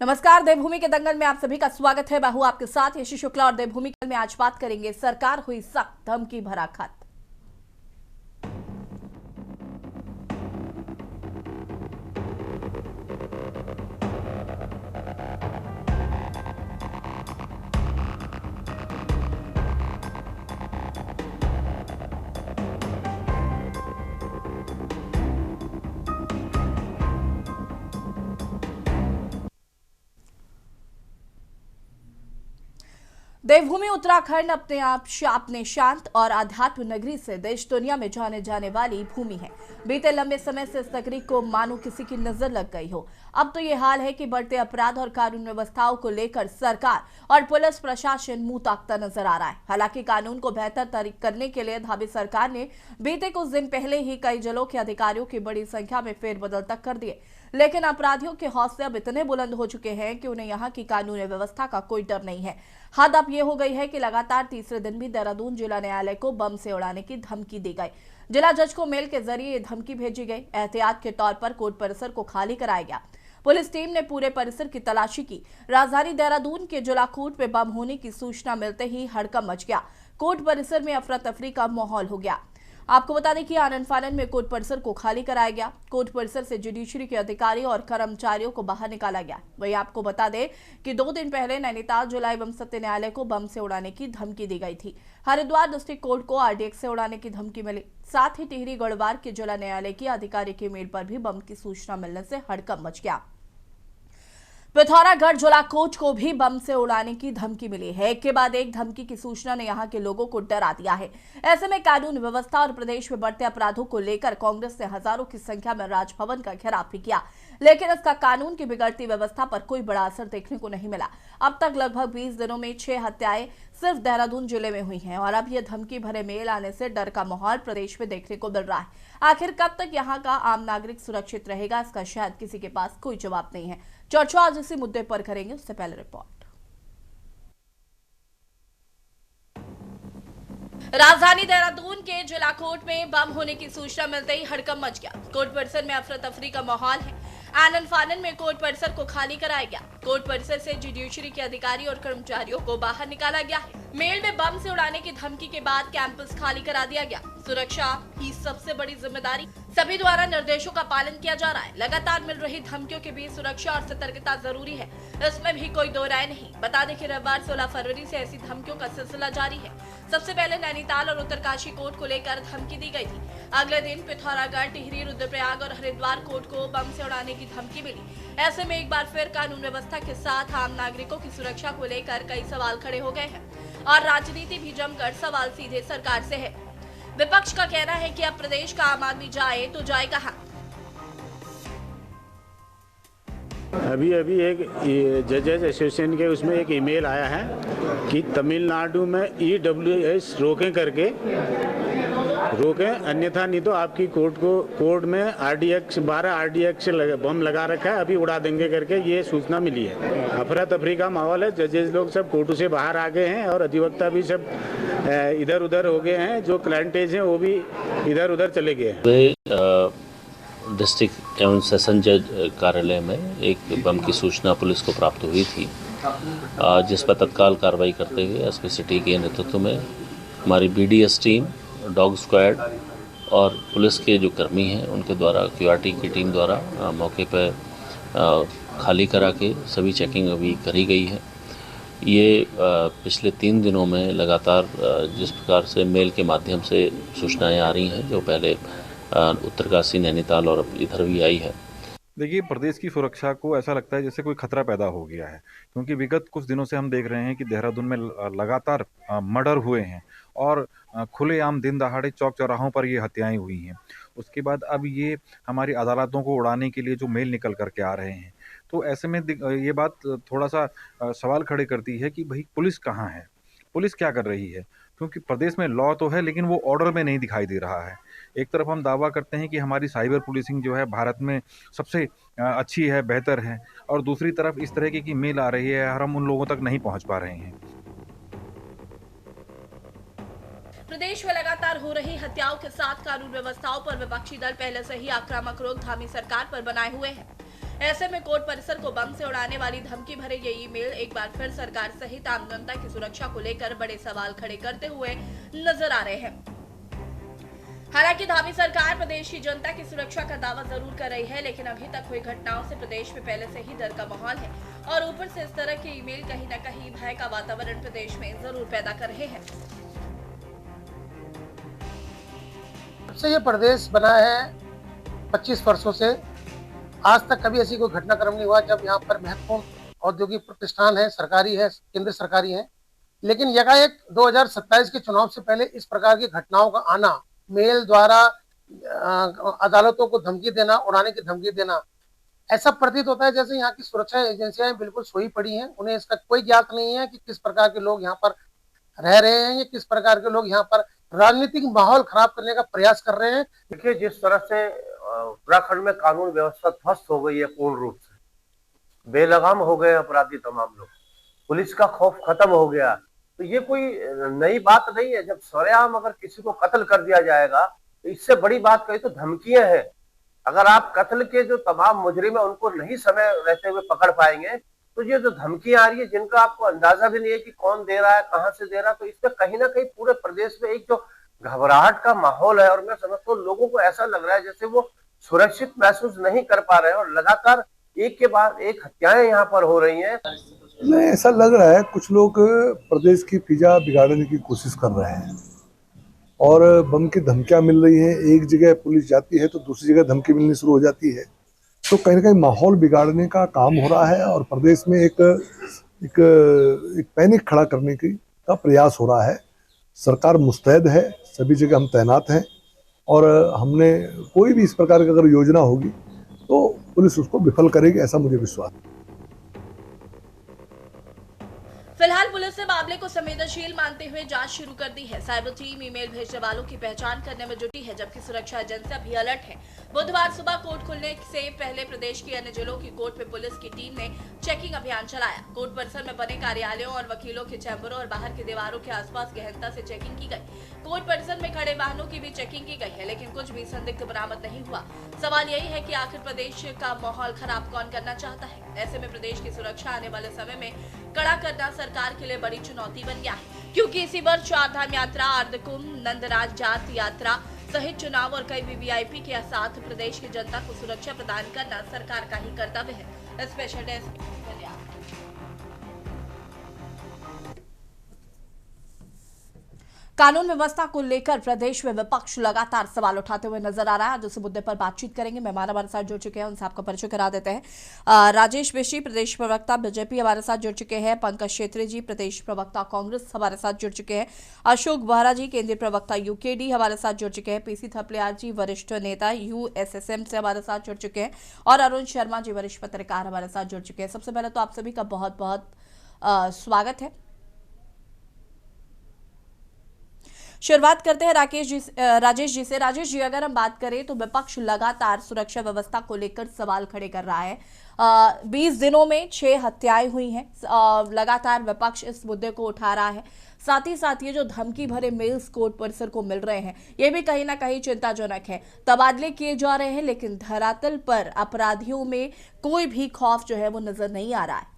नमस्कार, देवभूमि के दंगल में आप सभी का स्वागत है। मैं हूं आपके साथ यशी शुक्ला और देवभूमि में आज बात करेंगे सरकार हुई सख्त, धमकी भरा खत। देवभूमि उत्तराखंड अपने शांत और आध्यात्म नगरी से देश दुनिया में जाने जाने वाली भूमि है। बीते लंबे समय से इस नगरी को मानो किसी की नजर लग गई हो। अब तो ये हाल है कि बढ़ते अपराध और कानून व्यवस्थाओं को लेकर सरकार और पुलिस प्रशासन मुंह ताकता नजर आ रहा है। हालांकि कानून को बेहतर करने के लिए धाबी सरकार ने बीते कुछ दिन पहले ही कई जिलों के अधिकारियों की बड़ी संख्या में फेरबदल तक कर दिए, लेकिन अपराधियों के हौसले अब इतने बुलंद हो चुके हैं कि उन्हें यहाँ की कानून व्यवस्था का कोई डर नहीं है। हद अब ये हो गई है कि लगातार तीसरे दिन भी देहरादून जिला न्यायालय को बम से उड़ाने की धमकी दी गई। जिला जज को मेल के जरिए ये धमकी भेजी गई। एहतियात के तौर पर कोर्ट परिसर को खाली कराया गया। पुलिस टीम ने पूरे परिसर की तलाशी की। राजधानी देहरादून के जिला कोर्ट में बम होने की सूचना मिलते ही हड़कंप मच गया। कोर्ट परिसर में अफरा तफरी का माहौल हो गया। आपको बता दें कि आनन फानन में कोर्ट परिसर को खाली कराया गया। कोर्ट परिसर से जुडिशरी के अधिकारी और कर्मचारियों को बाहर निकाला गया। वहीं आपको बता दें कि 2 दिन पहले नैनीताल जिला एवं सत्य न्यायालय को बम से उड़ाने की धमकी दी गई थी। हरिद्वार डिस्ट्रिक्ट कोर्ट को आरडीएक्स से उड़ाने की धमकी मिली। साथ ही टिहरी गढ़वाल के जिला न्यायालय की अधिकारी के मेल पर भी बम की सूचना मिलने से हड़कंप मच गया। पिथौरागढ़ जिला कोर्ट को भी बम से उड़ाने की धमकी मिली है। एक के बाद एक धमकी की सूचना ने यहां के लोगों को डरा दिया है। ऐसे में कानून व्यवस्था और प्रदेश में बढ़ते अपराधों को लेकर कांग्रेस ने हजारों की संख्या में राजभवन का घेराव भी किया, लेकिन इसका कानून की बिगड़ती व्यवस्था पर कोई बड़ा असर देखने को नहीं मिला। अब तक लगभग 20 दिनों में 6 हत्याएं सिर्फ देहरादून जिले में हुई हैं और अब यह धमकी भरे मेल आने से डर का माहौल प्रदेश में देखने को मिल रहा है। आखिर कब तक यहाँ का आम नागरिक सुरक्षित रहेगा, इसका शायद किसी के पास कोई जवाब नहीं है। चर्चा आज इसी मुद्दे पर करेंगे, उससे पहले रिपोर्ट। राजधानी देहरादून के जिला कोर्ट में बम होने की सूचना मिलते ही हड़कंप मच गया। कोर्ट परिसर में अफरा तफरी का माहौल है। आनन फानन में कोर्ट परिसर को खाली कराया गया। कोर्ट परिसर से जुडिशरी के अधिकारी और कर्मचारियों को बाहर निकाला गया है। मेल में बम से उड़ाने की धमकी के बाद कैंपस खाली करा दिया गया। सुरक्षा ही सबसे बड़ी जिम्मेदारी, सभी द्वारा निर्देशों का पालन किया जा रहा है। लगातार मिल रही धमकियों के बीच सुरक्षा और सतर्कता जरूरी है, इसमें भी कोई दो राय नहीं। बता दें कि रविवार 16 फरवरी से ऐसी धमकियों का सिलसिला जारी है। सबसे पहले नैनीताल और उत्तरकाशी कोर्ट को लेकर धमकी दी गई थी। अगले दिन पिथौरागढ़, टिहरी, रुद्रप्रयाग और हरिद्वार कोर्ट को बम से उड़ाने की धमकी मिली। ऐसे में एक बार फिर कानून व्यवस्था के साथ आम नागरिकों की सुरक्षा को लेकर कई सवाल खड़े हो गए हैं और राजनीति भी जमकर सवाल सीधे सरकार से है। विपक्ष का कहना है कि अब प्रदेश का आम आदमी जाए तो जाए कहां। अभी एक जजेस एसोसिएशन के उसमें एक ईमेल आया है कि तमिलनाडु में EWS रोकें, अन्यथा नहीं तो आपकी कोर्ट में RDX 12 RDX बम लगा रखा है, अभी उड़ा देंगे करके ये सूचना मिली है। अफरा तफरी का माहौल है। जजेस लोग सब कोर्ट से बाहर आ गए हैं और अधिवक्ता भी सब इधर उधर हो गए हैं। जो क्लाइंटेज हैं वो भी इधर उधर चले गए हैं। डिस्ट्रिक्ट एवं सेशन जज कार्यालय में एक बम की सूचना पुलिस को प्राप्त हुई थी, जिस पर तत्काल कार्रवाई करते हुए एसपी सिटी के नेतृत्व में हमारी BDS टीम, डॉग स्क्वाड और पुलिस के जो कर्मी हैं उनके द्वारा QRT की टीम द्वारा मौके पर खाली करा के सभी चेकिंग अभी करी गई है। ये पिछले 3 दिनों में लगातार जिस प्रकार से मेल के माध्यम से सूचनाएं आ रही हैं, जो पहले उत्तरकाशी, नैनीताल और इधर भी आई है। देखिए, प्रदेश की सुरक्षा को ऐसा लगता है जैसे कोई खतरा पैदा हो गया है, क्योंकि विगत कुछ दिनों से हम देख रहे हैं कि देहरादून में लगातार मर्डर हुए हैं और खुलेआम दिन दहाड़े चौक चौराहों पर ये हत्याएं हुई हैं। उसके बाद अब ये हमारी अदालतों को उड़ाने के लिए जो मेल निकल करके आ रहे हैं, तो ऐसे में ये बात थोड़ा सा सवाल खड़े करती है कि भाई पुलिस कहाँ है, पुलिस क्या कर रही है, क्योंकि प्रदेश में लॉ तो है लेकिन वो ऑर्डर में नहीं दिखाई दे रहा है। एक तरफ हम दावा करते हैं कि हमारी साइबर पुलिसिंग जो है भारत में सबसे अच्छी है, बेहतर है, और दूसरी तरफ इस तरह की मेल आ रही है और हम उन लोगों तक नहीं पहुंच पा रहे हैं। प्रदेश में लगातार हो रही हत्याओं के साथ कानून व्यवस्थाओं पर विपक्षी दल पहले से ही आक्रामक रुख धामी सरकार पर बनाए हुए हैं। ऐसे में कोर्ट परिसर को बम से उड़ाने वाली धमकी भरे ये ईमेल एक बार फिर सरकार सहित आम जनता की सुरक्षा को लेकर बड़े सवाल खड़े करते हुए नजर आ रहे हैं। हालांकि धामी सरकार प्रदेश की जनता की सुरक्षा का दावा जरूर कर रही है, लेकिन अभी तक हुई घटनाओं से प्रदेश में पहले से ही डर का माहौल है और ऊपर से इस तरह के ईमेल कहीं न कहीं भय का वातावरण प्रदेश में जरूर पैदा कर रहे हैं। जब से ये प्रदेश बना है 25 वर्षों से आज तक कभी ऐसी कोई घटनाक्रम नहीं हुआ जब यहाँ पर महत्वपूर्ण औद्योगिक प्रतिष्ठान है, सरकारी है, केंद्र सरकारी है, लेकिन यकाएक 2027 के चुनाव से पहले इस प्रकार की घटनाओं का आना, मेल द्वारा अदालतों को धमकी देना, उड़ाने की धमकी देना, ऐसा प्रतीत होता है जैसे यहाँ की सुरक्षा एजेंसियां बिल्कुल सोई पड़ी हैं। उन्हें इसका कोई ज्ञात नहीं है कि किस प्रकार के लोग यहाँ पर रह रहे हैं या किस प्रकार के लोग यहाँ पर राजनीतिक माहौल खराब करने का प्रयास कर रहे हैं। देखिए, जिस तरह से उत्तराखंड में कानून व्यवस्था ध्वस्त हो गई है, पूर्ण रूप से बेलगाम हो गए अपराधी तमाम लोग, पुलिस का खौफ खत्म हो गया, तो ये कोई नई बात नहीं है। जब सरेआम अगर किसी को कत्ल कर दिया जाएगा तो इससे बड़ी बात कही तो धमकियां हैं। अगर आप कत्ल के जो तमाम मुजरिम है उनको नहीं समय रहते हुए पकड़ पाएंगे, तो ये जो धमकियां आ रही है जिनका आपको अंदाजा भी नहीं है कि कौन दे रहा है, कहां से दे रहा है, तो इससे कहीं ना कहीं पूरे प्रदेश में एक जो घबराहट का माहौल है, और मैं समझता हूँ लोगों को ऐसा लग रहा है जैसे वो सुरक्षित महसूस नहीं कर पा रहे हैं और लगातार एक के बाद एक हत्याएं यहाँ पर हो रही हैं। नहीं, ऐसा लग रहा है कुछ लोग प्रदेश की फिजा बिगाड़ने की कोशिश कर रहे हैं और बम की धमकियां मिल रही हैं। एक जगह पुलिस जाती है तो दूसरी जगह धमकी मिलनी शुरू हो जाती है, तो कहीं ना कहीं माहौल बिगाड़ने का काम हो रहा है और प्रदेश में एक पैनिक खड़ा करने का प्रयास हो रहा है। सरकार मुस्तैद है, सभी जगह हम तैनात हैं और हमने कोई भी इस प्रकार की अगर योजना होगी तो पुलिस उसको विफल करेगी, ऐसा मुझे विश्वास है। फिलहाल पुलिस ने मामले को संवेदनशील मानते हुए जांच शुरू कर दी है। साइबर टीम ईमेल भेजने वालों की पहचान करने में जुटी है, जबकि सुरक्षा एजेंसियां भी अलर्ट है। बुधवार सुबह कोर्ट खुलने से पहले प्रदेश की अन्य जिलों की कोर्ट में पुलिस की टीम ने चेकिंग अभियान चलाया। कोर्ट परिसर में बने कार्यालयों और वकीलों के चैम्बरों और बाहर की दीवारों के आसपास गहनता से चेकिंग की गई। कोर्ट परिसर में खड़े वाहनों की भी चेकिंग की गई है, लेकिन कुछ भी संदिग्ध बरामद नहीं हुआ। सवाल यही है कि आखिर प्रदेश का माहौल खराब कौन करना चाहता है। ऐसे में प्रदेश की सुरक्षा आने वाले समय में कड़ा करना सरकार के लिए बड़ी चुनौती बन गया है, क्योंकि इसी वर्ष चारधाम यात्रा, अर्धकुंभ, नंदराज जात यात्रा सहित चुनाव और कई वीवीआईपी के साथ प्रदेश की जनता को सुरक्षा प्रदान करना सरकार का ही कर्तव्य है। Special desk. कानून व्यवस्था को लेकर प्रदेश में विपक्ष लगातार सवाल उठाते हुए नजर आ रहा है। आज उस मुद्दे पर बातचीत करेंगे। मेहमान हमारे साथ जुड़ चुके हैं, उनसे आपका परिचय करा देते हैं। राजेश विशी, प्रदेश प्रवक्ता बीजेपी, हमारे साथ जुड़ चुके हैं। पंकज क्षेत्री जी, प्रदेश प्रवक्ता कांग्रेस, हमारे साथ जुड़ चुके हैं। अशोक बोहरा जी, केंद्रीय प्रवक्ता यूकेडी, हमारे साथ जुड़ चुके हैं। पीसी थपलियाल जी, वरिष्ठ नेता यूएसएसएम से हमारे साथ जुड़ चुके हैं और अरुण शर्मा जी, वरिष्ठ पत्रकार, हमारे साथ जुड़ चुके हैं। सबसे पहले तो आप सभी का बहुत बहुत स्वागत है। शुरुआत करते हैं राजेश जी से। राजेश जी, अगर हम बात करें तो विपक्ष लगातार सुरक्षा व्यवस्था को लेकर सवाल खड़े कर रहा है। 20 दिनों में 6 हत्याएं हुई हैं। लगातार विपक्ष इस मुद्दे को उठा रहा है। साथ ही साथ ये जो धमकी भरे मेल्स कोर्ट परिसर को मिल रहे हैं, ये भी कहीं ना कहीं चिंताजनक है। तबादले किए जा रहे हैं, लेकिन धरातल पर अपराधियों में कोई भी खौफ जो है वो नजर नहीं आ रहा है।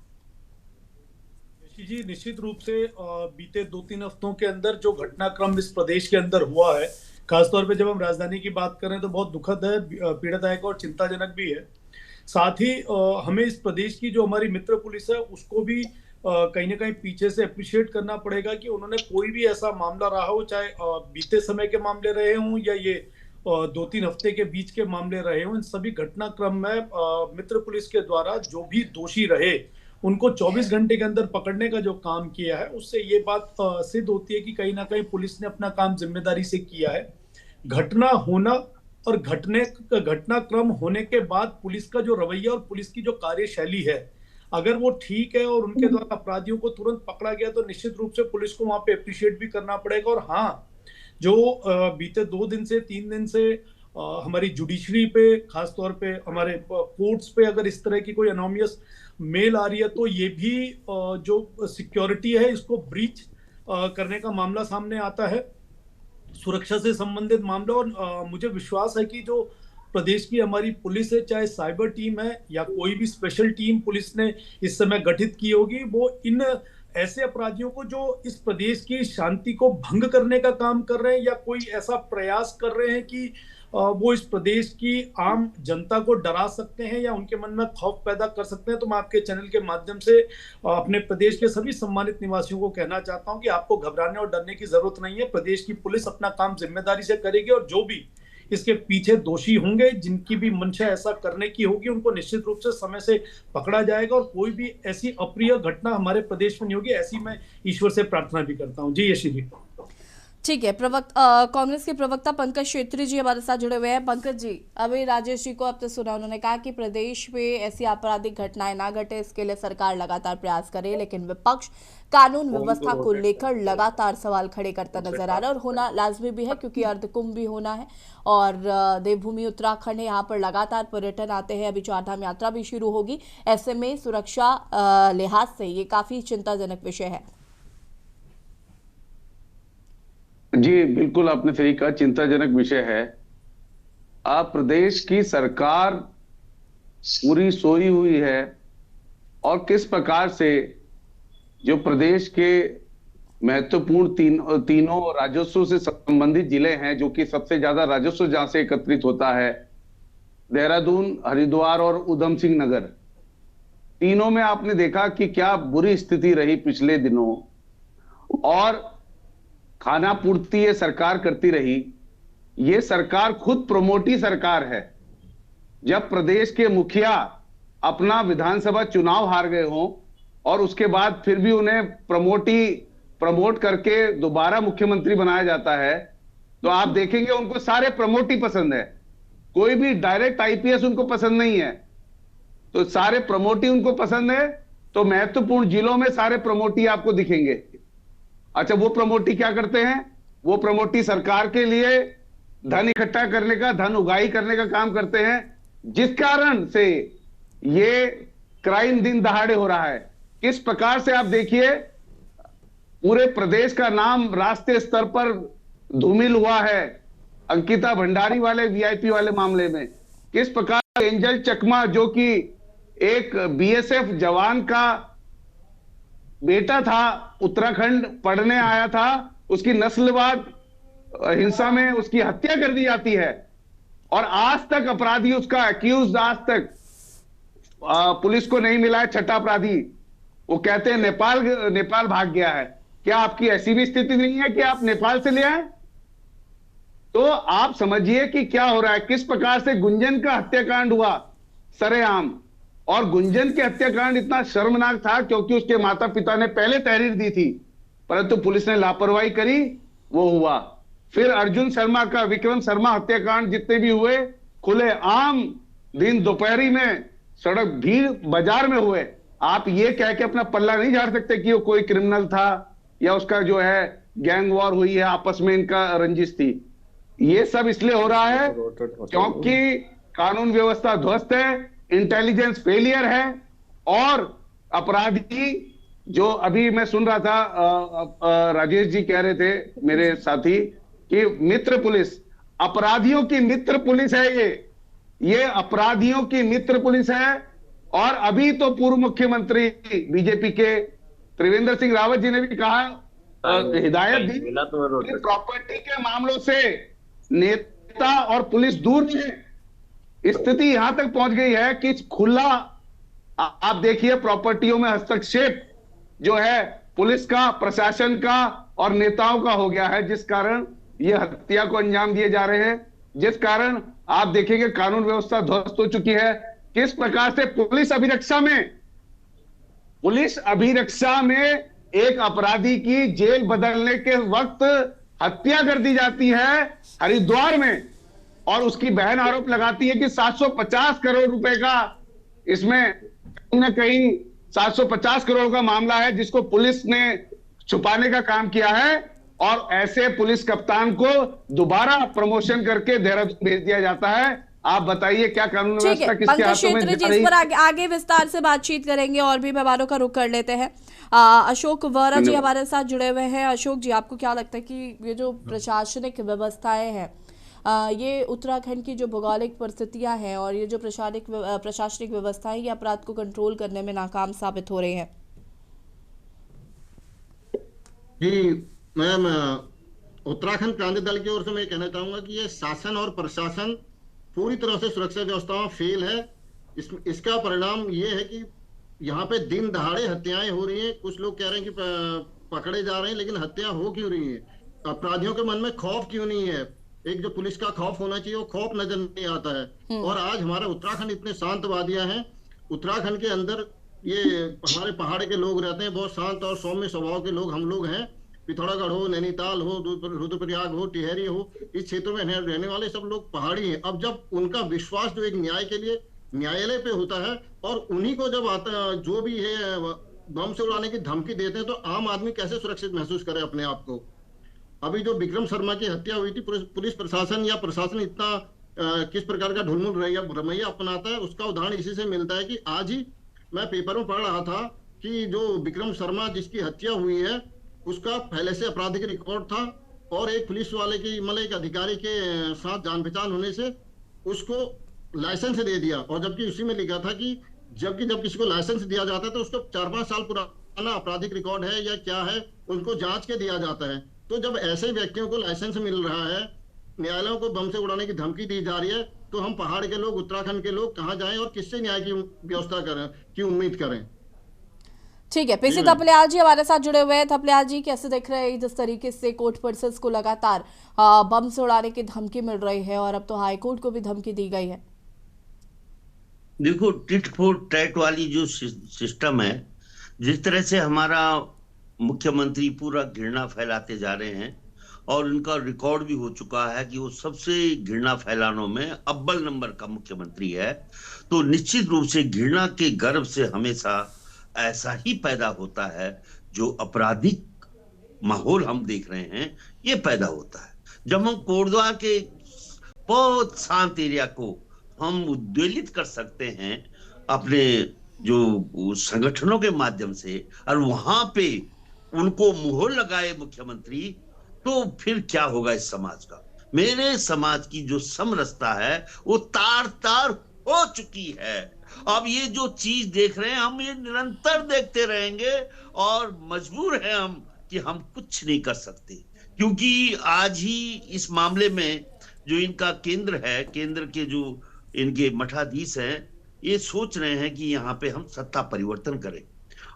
जी, निश्चित रूप से बीते 2-3 हफ्तों के अंदर जो घटनाक्रम इस प्रदेश के अंदर हुआ है, खासतौर पे जब हम राजधानी की बात करें तो बहुत दुखद है, पीड़ादायक और चिंताजनक भी है। साथ ही हमें इस प्रदेश की जो हमारी मित्र पुलिस है उसको भी कहीं ना कहीं पीछे से अप्रिशिएट करना पड़ेगा कि उन्होंने कोई भी ऐसा मामला रहा हो, चाहे बीते समय के मामले रहे हों या ये 2-3 हफ्ते के बीच के मामले रहे हों, इन सभी घटनाक्रम में मित्र पुलिस के द्वारा जो भी दोषी रहे उनको 24 घंटे के अंदर पकड़ने का जो काम किया है, उससे ये बात सिद्ध होती है कि कहीं ना कहीं पुलिस ने अपना काम जिम्मेदारी से किया है। घटना होना और घटनाक्रम होने के बाद पुलिस का जो रवैया और पुलिस की जो कार्यशैली है, अगर वो ठीक है और उनके द्वारा अपराधियों को तुरंत पकड़ा गया तो निश्चित रूप से पुलिस को वहां पे अप्रिशिएट भी करना पड़ेगा। और हाँ, जो बीते 2 दिन से 3 दिन से हमारी जुडिशरी पे, खासतौर पे हमारे कोर्ट्स पे अगर इस तरह की कोई अनोमियस मेल आ रही है तो ये भी जो सिक्योरिटी है इसको ब्रीच करने का मामला सामने आता है, सुरक्षा से संबंधित मामला। और मुझे विश्वास है कि जो प्रदेश की हमारी पुलिस है, चाहे साइबर टीम है या कोई भी स्पेशल टीम पुलिस ने इस समय गठित की होगी, वो इन ऐसे अपराधियों को जो इस प्रदेश की शांति को भंग करने का काम कर रहे हैं या कोई ऐसा प्रयास कर रहे हैं कि वो इस प्रदेश की आम जनता को डरा सकते हैं या उनके मन में खौफ पैदा कर सकते हैं, तो मैं आपके चैनल के माध्यम से अपने प्रदेश के सभी सम्मानित निवासियों को कहना चाहता हूं कि आपको घबराने और डरने की जरूरत नहीं है। प्रदेश की पुलिस अपना काम जिम्मेदारी से करेगी और जो भी इसके पीछे दोषी होंगे, जिनकी भी मंशा ऐसा करने की होगी, उनको निश्चित रूप से समय से पकड़ा जाएगा और कोई भी ऐसी अप्रिय घटना हमारे प्रदेश में नहीं होगी, ऐसी मैं ईश्वर से प्रार्थना भी करता हूँ। जी यशी जी। ठीक है, कांग्रेस के प्रवक्ता पंकज क्षेत्री जी हमारे साथ जुड़े हुए हैं। पंकज जी, अभी राजेश जी को आपने सुना, उन्होंने कहा कि प्रदेश में ऐसी आपराधिक घटनाएं ना घटे, इसके लिए सरकार लगातार प्रयास करे, लेकिन विपक्ष कानून व्यवस्था को लेकर लगातार सवाल खड़े करता नजर आ रहा है और होना लाजमी भी है क्योंकि अर्धकुंभ भी होना है और देवभूमि उत्तराखंड है, यहाँ पर लगातार पर्यटन आते हैं, अभी चारधाम यात्रा भी शुरू होगी। ऐसे में सुरक्षा लिहाज से ये काफी चिंताजनक विषय है। जी बिल्कुल, आपने सही कहा, चिंताजनक विषय है। आप प्रदेश की सरकार पूरी सोई हुई है और किस प्रकार से जो प्रदेश के महत्वपूर्ण तीनों राजस्व से संबंधित जिले हैं, जो कि सबसे ज्यादा राजस्व जहां से एकत्रित होता है, देहरादून, हरिद्वार और उधम सिंह नगर, तीनों में आपने देखा कि क्या बुरी स्थिति रही पिछले दिनों और खाना पूर्ति ये सरकार करती रही। ये सरकार खुद प्रमोटी सरकार है। जब प्रदेश के मुखिया अपना विधानसभा चुनाव हार गए हों और उसके बाद फिर भी उन्हें प्रमोट करके दोबारा मुख्यमंत्री बनाया जाता है, तो आप देखेंगे उनको सारे प्रमोटी पसंद है। कोई भी डायरेक्ट आईपीएस उनको पसंद नहीं है, तो सारे प्रमोटी उनको पसंद है। तो महत्वपूर्ण जिलों में सारे प्रमोटी आपको दिखेंगे। अच्छा, वो प्रमोटी क्या करते हैं? वो प्रमोटी सरकार के लिए धन इकट्ठा करने का, धन उगाही करने का काम करते हैं, जिस कारण से ये क्राइम दिन दहाड़े हो रहा है। किस प्रकार से आप देखिए, पूरे प्रदेश का नाम राष्ट्रीय स्तर पर धूमिल हुआ है अंकिता भंडारी वाले वीआईपी वाले मामले में। किस प्रकार एंजल चकमा, जो कि एक बीएसएफ जवान का बेटा था, उत्तराखंड पढ़ने आया था, उसकी नस्लवाद हिंसा में उसकी हत्या कर दी जाती है और आज तक अपराधी, उसका एक्यूज आज तक पुलिस को नहीं मिला है। छठा अपराधी, वो कहते हैं नेपाल भाग गया है। क्या आपकी ऐसी भी स्थिति नहीं है कि आप नेपाल से ले आए? तो आप समझिए कि क्या हो रहा है, किस प्रकार से गुंजन का हत्याकांड हुआ सरेआम। और गुंजन के हत्याकांड इतना शर्मनाक था क्योंकि उसके माता पिता ने पहले तहरीर दी थी, परंतु पुलिस ने लापरवाही करी, वो हुआ। फिर अर्जुन शर्मा का, विक्रम शर्मा हत्याकांड जितने भी हुए, खुले आम दिन दोपहरी में सड़क भीड़ बाजार में हुए। आप ये कह के अपना पल्ला नहीं झाड़ सकते कि वो कोई क्रिमिनल था या उसका जो है गैंग वॉर हुई है, आपस में इनका रंजिश थी। ये सब इसलिए हो रहा है क्योंकि कानून व्यवस्था ध्वस्त है, इंटेलिजेंस फेलियर है और अपराधी, जो अभी मैं सुन रहा था राजेश जी कह रहे थे मेरे साथी कि मित्र पुलिस, अपराधियों की मित्र पुलिस है ये अपराधियों की मित्र पुलिस है। और अभी तो पूर्व मुख्यमंत्री बीजेपी के त्रिवेंद्र सिंह रावत जी ने भी कहा, हिदायत दी, प्रॉपर्टी के मामलों से नेता और पुलिस दूर नहीं है। स्थिति यहां तक पहुंच गई है कि खुला, आप देखिए, प्रॉपर्टियों में हस्तक्षेप जो है पुलिस का, प्रशासन का और नेताओं का हो गया है, जिस कारण ये हत्या को अंजाम दिए जा रहे हैं, जिस कारण आप देखेंगे कानून व्यवस्था ध्वस्त हो चुकी है। किस प्रकार से पुलिस अभिरक्षा में एक अपराधी की जेल बदलने के वक्त हत्या कर दी जाती है हरिद्वार में, और उसकी बहन आरोप लगाती है कि 750 करोड़ रुपए का, इसमें कहीं ना कहीं 750 करोड़ का मामला है जिसको पुलिस ने छुपाने का काम किया है। और ऐसे पुलिस कप्तान को दोबारा प्रमोशन करके देहरादून भेज दिया जाता है। आप बताइए क्या कानून व्यवस्था किसके हाथों में जा रही? इस पर आगे विस्तार से बातचीत करेंगे और भी मेहमानों का रुख कर लेते हैं। अशोक वोरा जी हमारे साथ जुड़े हुए हैं। अशोक जी, आपको क्या लगता है कि ये जो प्रशासनिक व्यवस्थाएं हैं, ये उत्तराखंड की जो भौगोलिक परिस्थितियां हैं और ये जो प्रशासनिक व्यवस्थाएं ये अपराध को कंट्रोल करने में नाकाम साबित हो रहे हैं। जी मैम, उत्तराखंड क्रांति दल की ओर से मैं कहना चाहूंगा कि ये शासन और प्रशासन पूरी तरह से सुरक्षा व्यवस्था फेल है। इसका परिणाम ये है कि यहाँ पे दिन दहाड़े हत्याएं हो रही हैं। कुछ लोग कह रहे हैं कि पकड़े जा रहे हैं, लेकिन हत्या हो क्यों रही है? अपराधियों के मन में खौफ क्यों नहीं है? एक जो पुलिस का खौफ होना चाहिए वो खौफ नजर नहीं आता है। और आज हमारा उत्तराखंड इतने शांत वादियां हैं। उत्तराखंड के अंदर ये हमारे पहाड़ के लोग रहते हैं, बहुत शांत और सौम्य स्वभाव के लोग हम लोग हैं। पिथौरागढ़ हो, नैनीताल हो, रुद्रप्रयाग हो, टिहरी हो, इस क्षेत्रों में रहने वाले सब लोग पहाड़ी हैं। अब जब उनका विश्वास जो एक न्याय के लिए न्यायालय पे होता है और उन्हीं को जब आता जो भी है बम से उड़ाने की धमकी देते हैं, तो आम आदमी कैसे सुरक्षित महसूस करे अपने आप को? अभी जो विक्रम शर्मा की हत्या हुई थी, पुलिस प्रशासन या प्रशासन इतना किस प्रकार का ढुलमुल रवैया अपनाता है, उसका उदाहरण इसी से मिलता है कि आज ही मैं पेपर में पढ़ रहा था कि जो विक्रम शर्मा जिसकी हत्या हुई है उसका पहले से आपराधिक रिकॉर्ड था और एक पुलिस वाले की मतलब एक अधिकारी के साथ जान पहचान होने से उसको लाइसेंस दे दिया। और जबकि उसी में लिखा था कि जब किसी को लाइसेंस दिया जाता है तो उसको 4-5 साल पुराना आपराधिक रिकॉर्ड है या क्या है उनको जांच के दिया जाता है। तो जब ऐसे व्यक्तियों को लाइसेंस मिल रहा है, न्यायालयों को बम से उड़ाने की धमकी दी जा रही है, तो हम पहाड़ के लोग, उत्तराखंड के लोग कहाँ जाएं और किससे न्याय की व्यवस्था करें की उम्मीद करें? ठीक है, पीसी थपलियाल जी हमारे साथ जुड़े हुए हैं। थपलियाल जी, कैसे देख रहे हैं जिस तरीके से कोर्ट पर्सन्स को लगातार बम से उड़ाने की धमकी मिल रही है और अब तो हाई कोर्ट को भी धमकी दी गई है? देखो, टिट फॉर टैट वाली जो सिस्टम है, जिस तरह से हमारा मुख्यमंत्री पूरा घृणा फैलाते जा रहे हैं और उनका रिकॉर्ड भी हो चुका है कि वो सबसे घृणा फैलाने में अव्वल नंबर का मुख्यमंत्री है, तो निश्चित रूप से घृणा के गर्भ से हमेशा ऐसा ही पैदा होता है। जो आपराधिक माहौल हम देख रहे हैं ये पैदा होता है। जब हम कोटद्वार के बहुत शांत एरिया को हम उद्वेलित कर सकते हैं अपने जो संगठनों के माध्यम से और वहां पे उनको मुहर लगाए मुख्यमंत्री, तो फिर क्या होगा इस समाज का? मेरे समाज की जो समरसता है वो तार तार हो चुकी है। अब ये जो चीज देख रहे हैं हम ये निरंतर देखते रहेंगे और मजबूर हैं हम कि हम कुछ नहीं कर सकते, क्योंकि आज ही इस मामले में जो इनका केंद्र है, केंद्र के जो इनके मठाधीश हैं, ये सोच रहे हैं कि यहाँ पे हम सत्ता परिवर्तन करें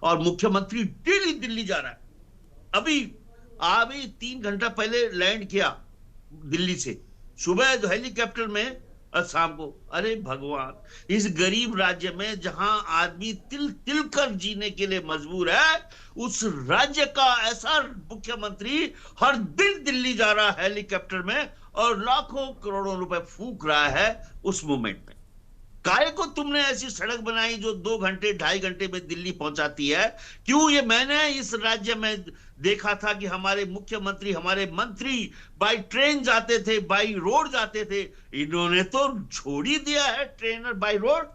और मुख्यमंत्री डेली दिल्ली जा रहा है। अभी 3 घंटा पहले लैंड किया दिल्ली से, सुबह जो हेलीकॉप्टर में और शाम को। अरे भगवान, इस गरीब राज्य में जहां आदमी तिल तिल कर जीने के लिए मजबूर है, उस राज्य का ऐसा मुख्यमंत्री हर दिन दिल्ली जा रहा है हेलीकॉप्टर में और लाखों करोड़ों रुपए फूंक रहा है उस मोमेंट में। काहे को तुमने ऐसी सड़क बनाई जो 2 घंटे 2.5 घंटे में दिल्ली पहुंचाती है? क्यों? ये मैंने इस राज्य में देखा था कि हमारे मुख्यमंत्री, हमारे मंत्री बाई ट्रेन जाते थे, बाई रोड जाते थे। इन्होंने तो छोड़ ही दिया है ट्रेन और बाई रोड।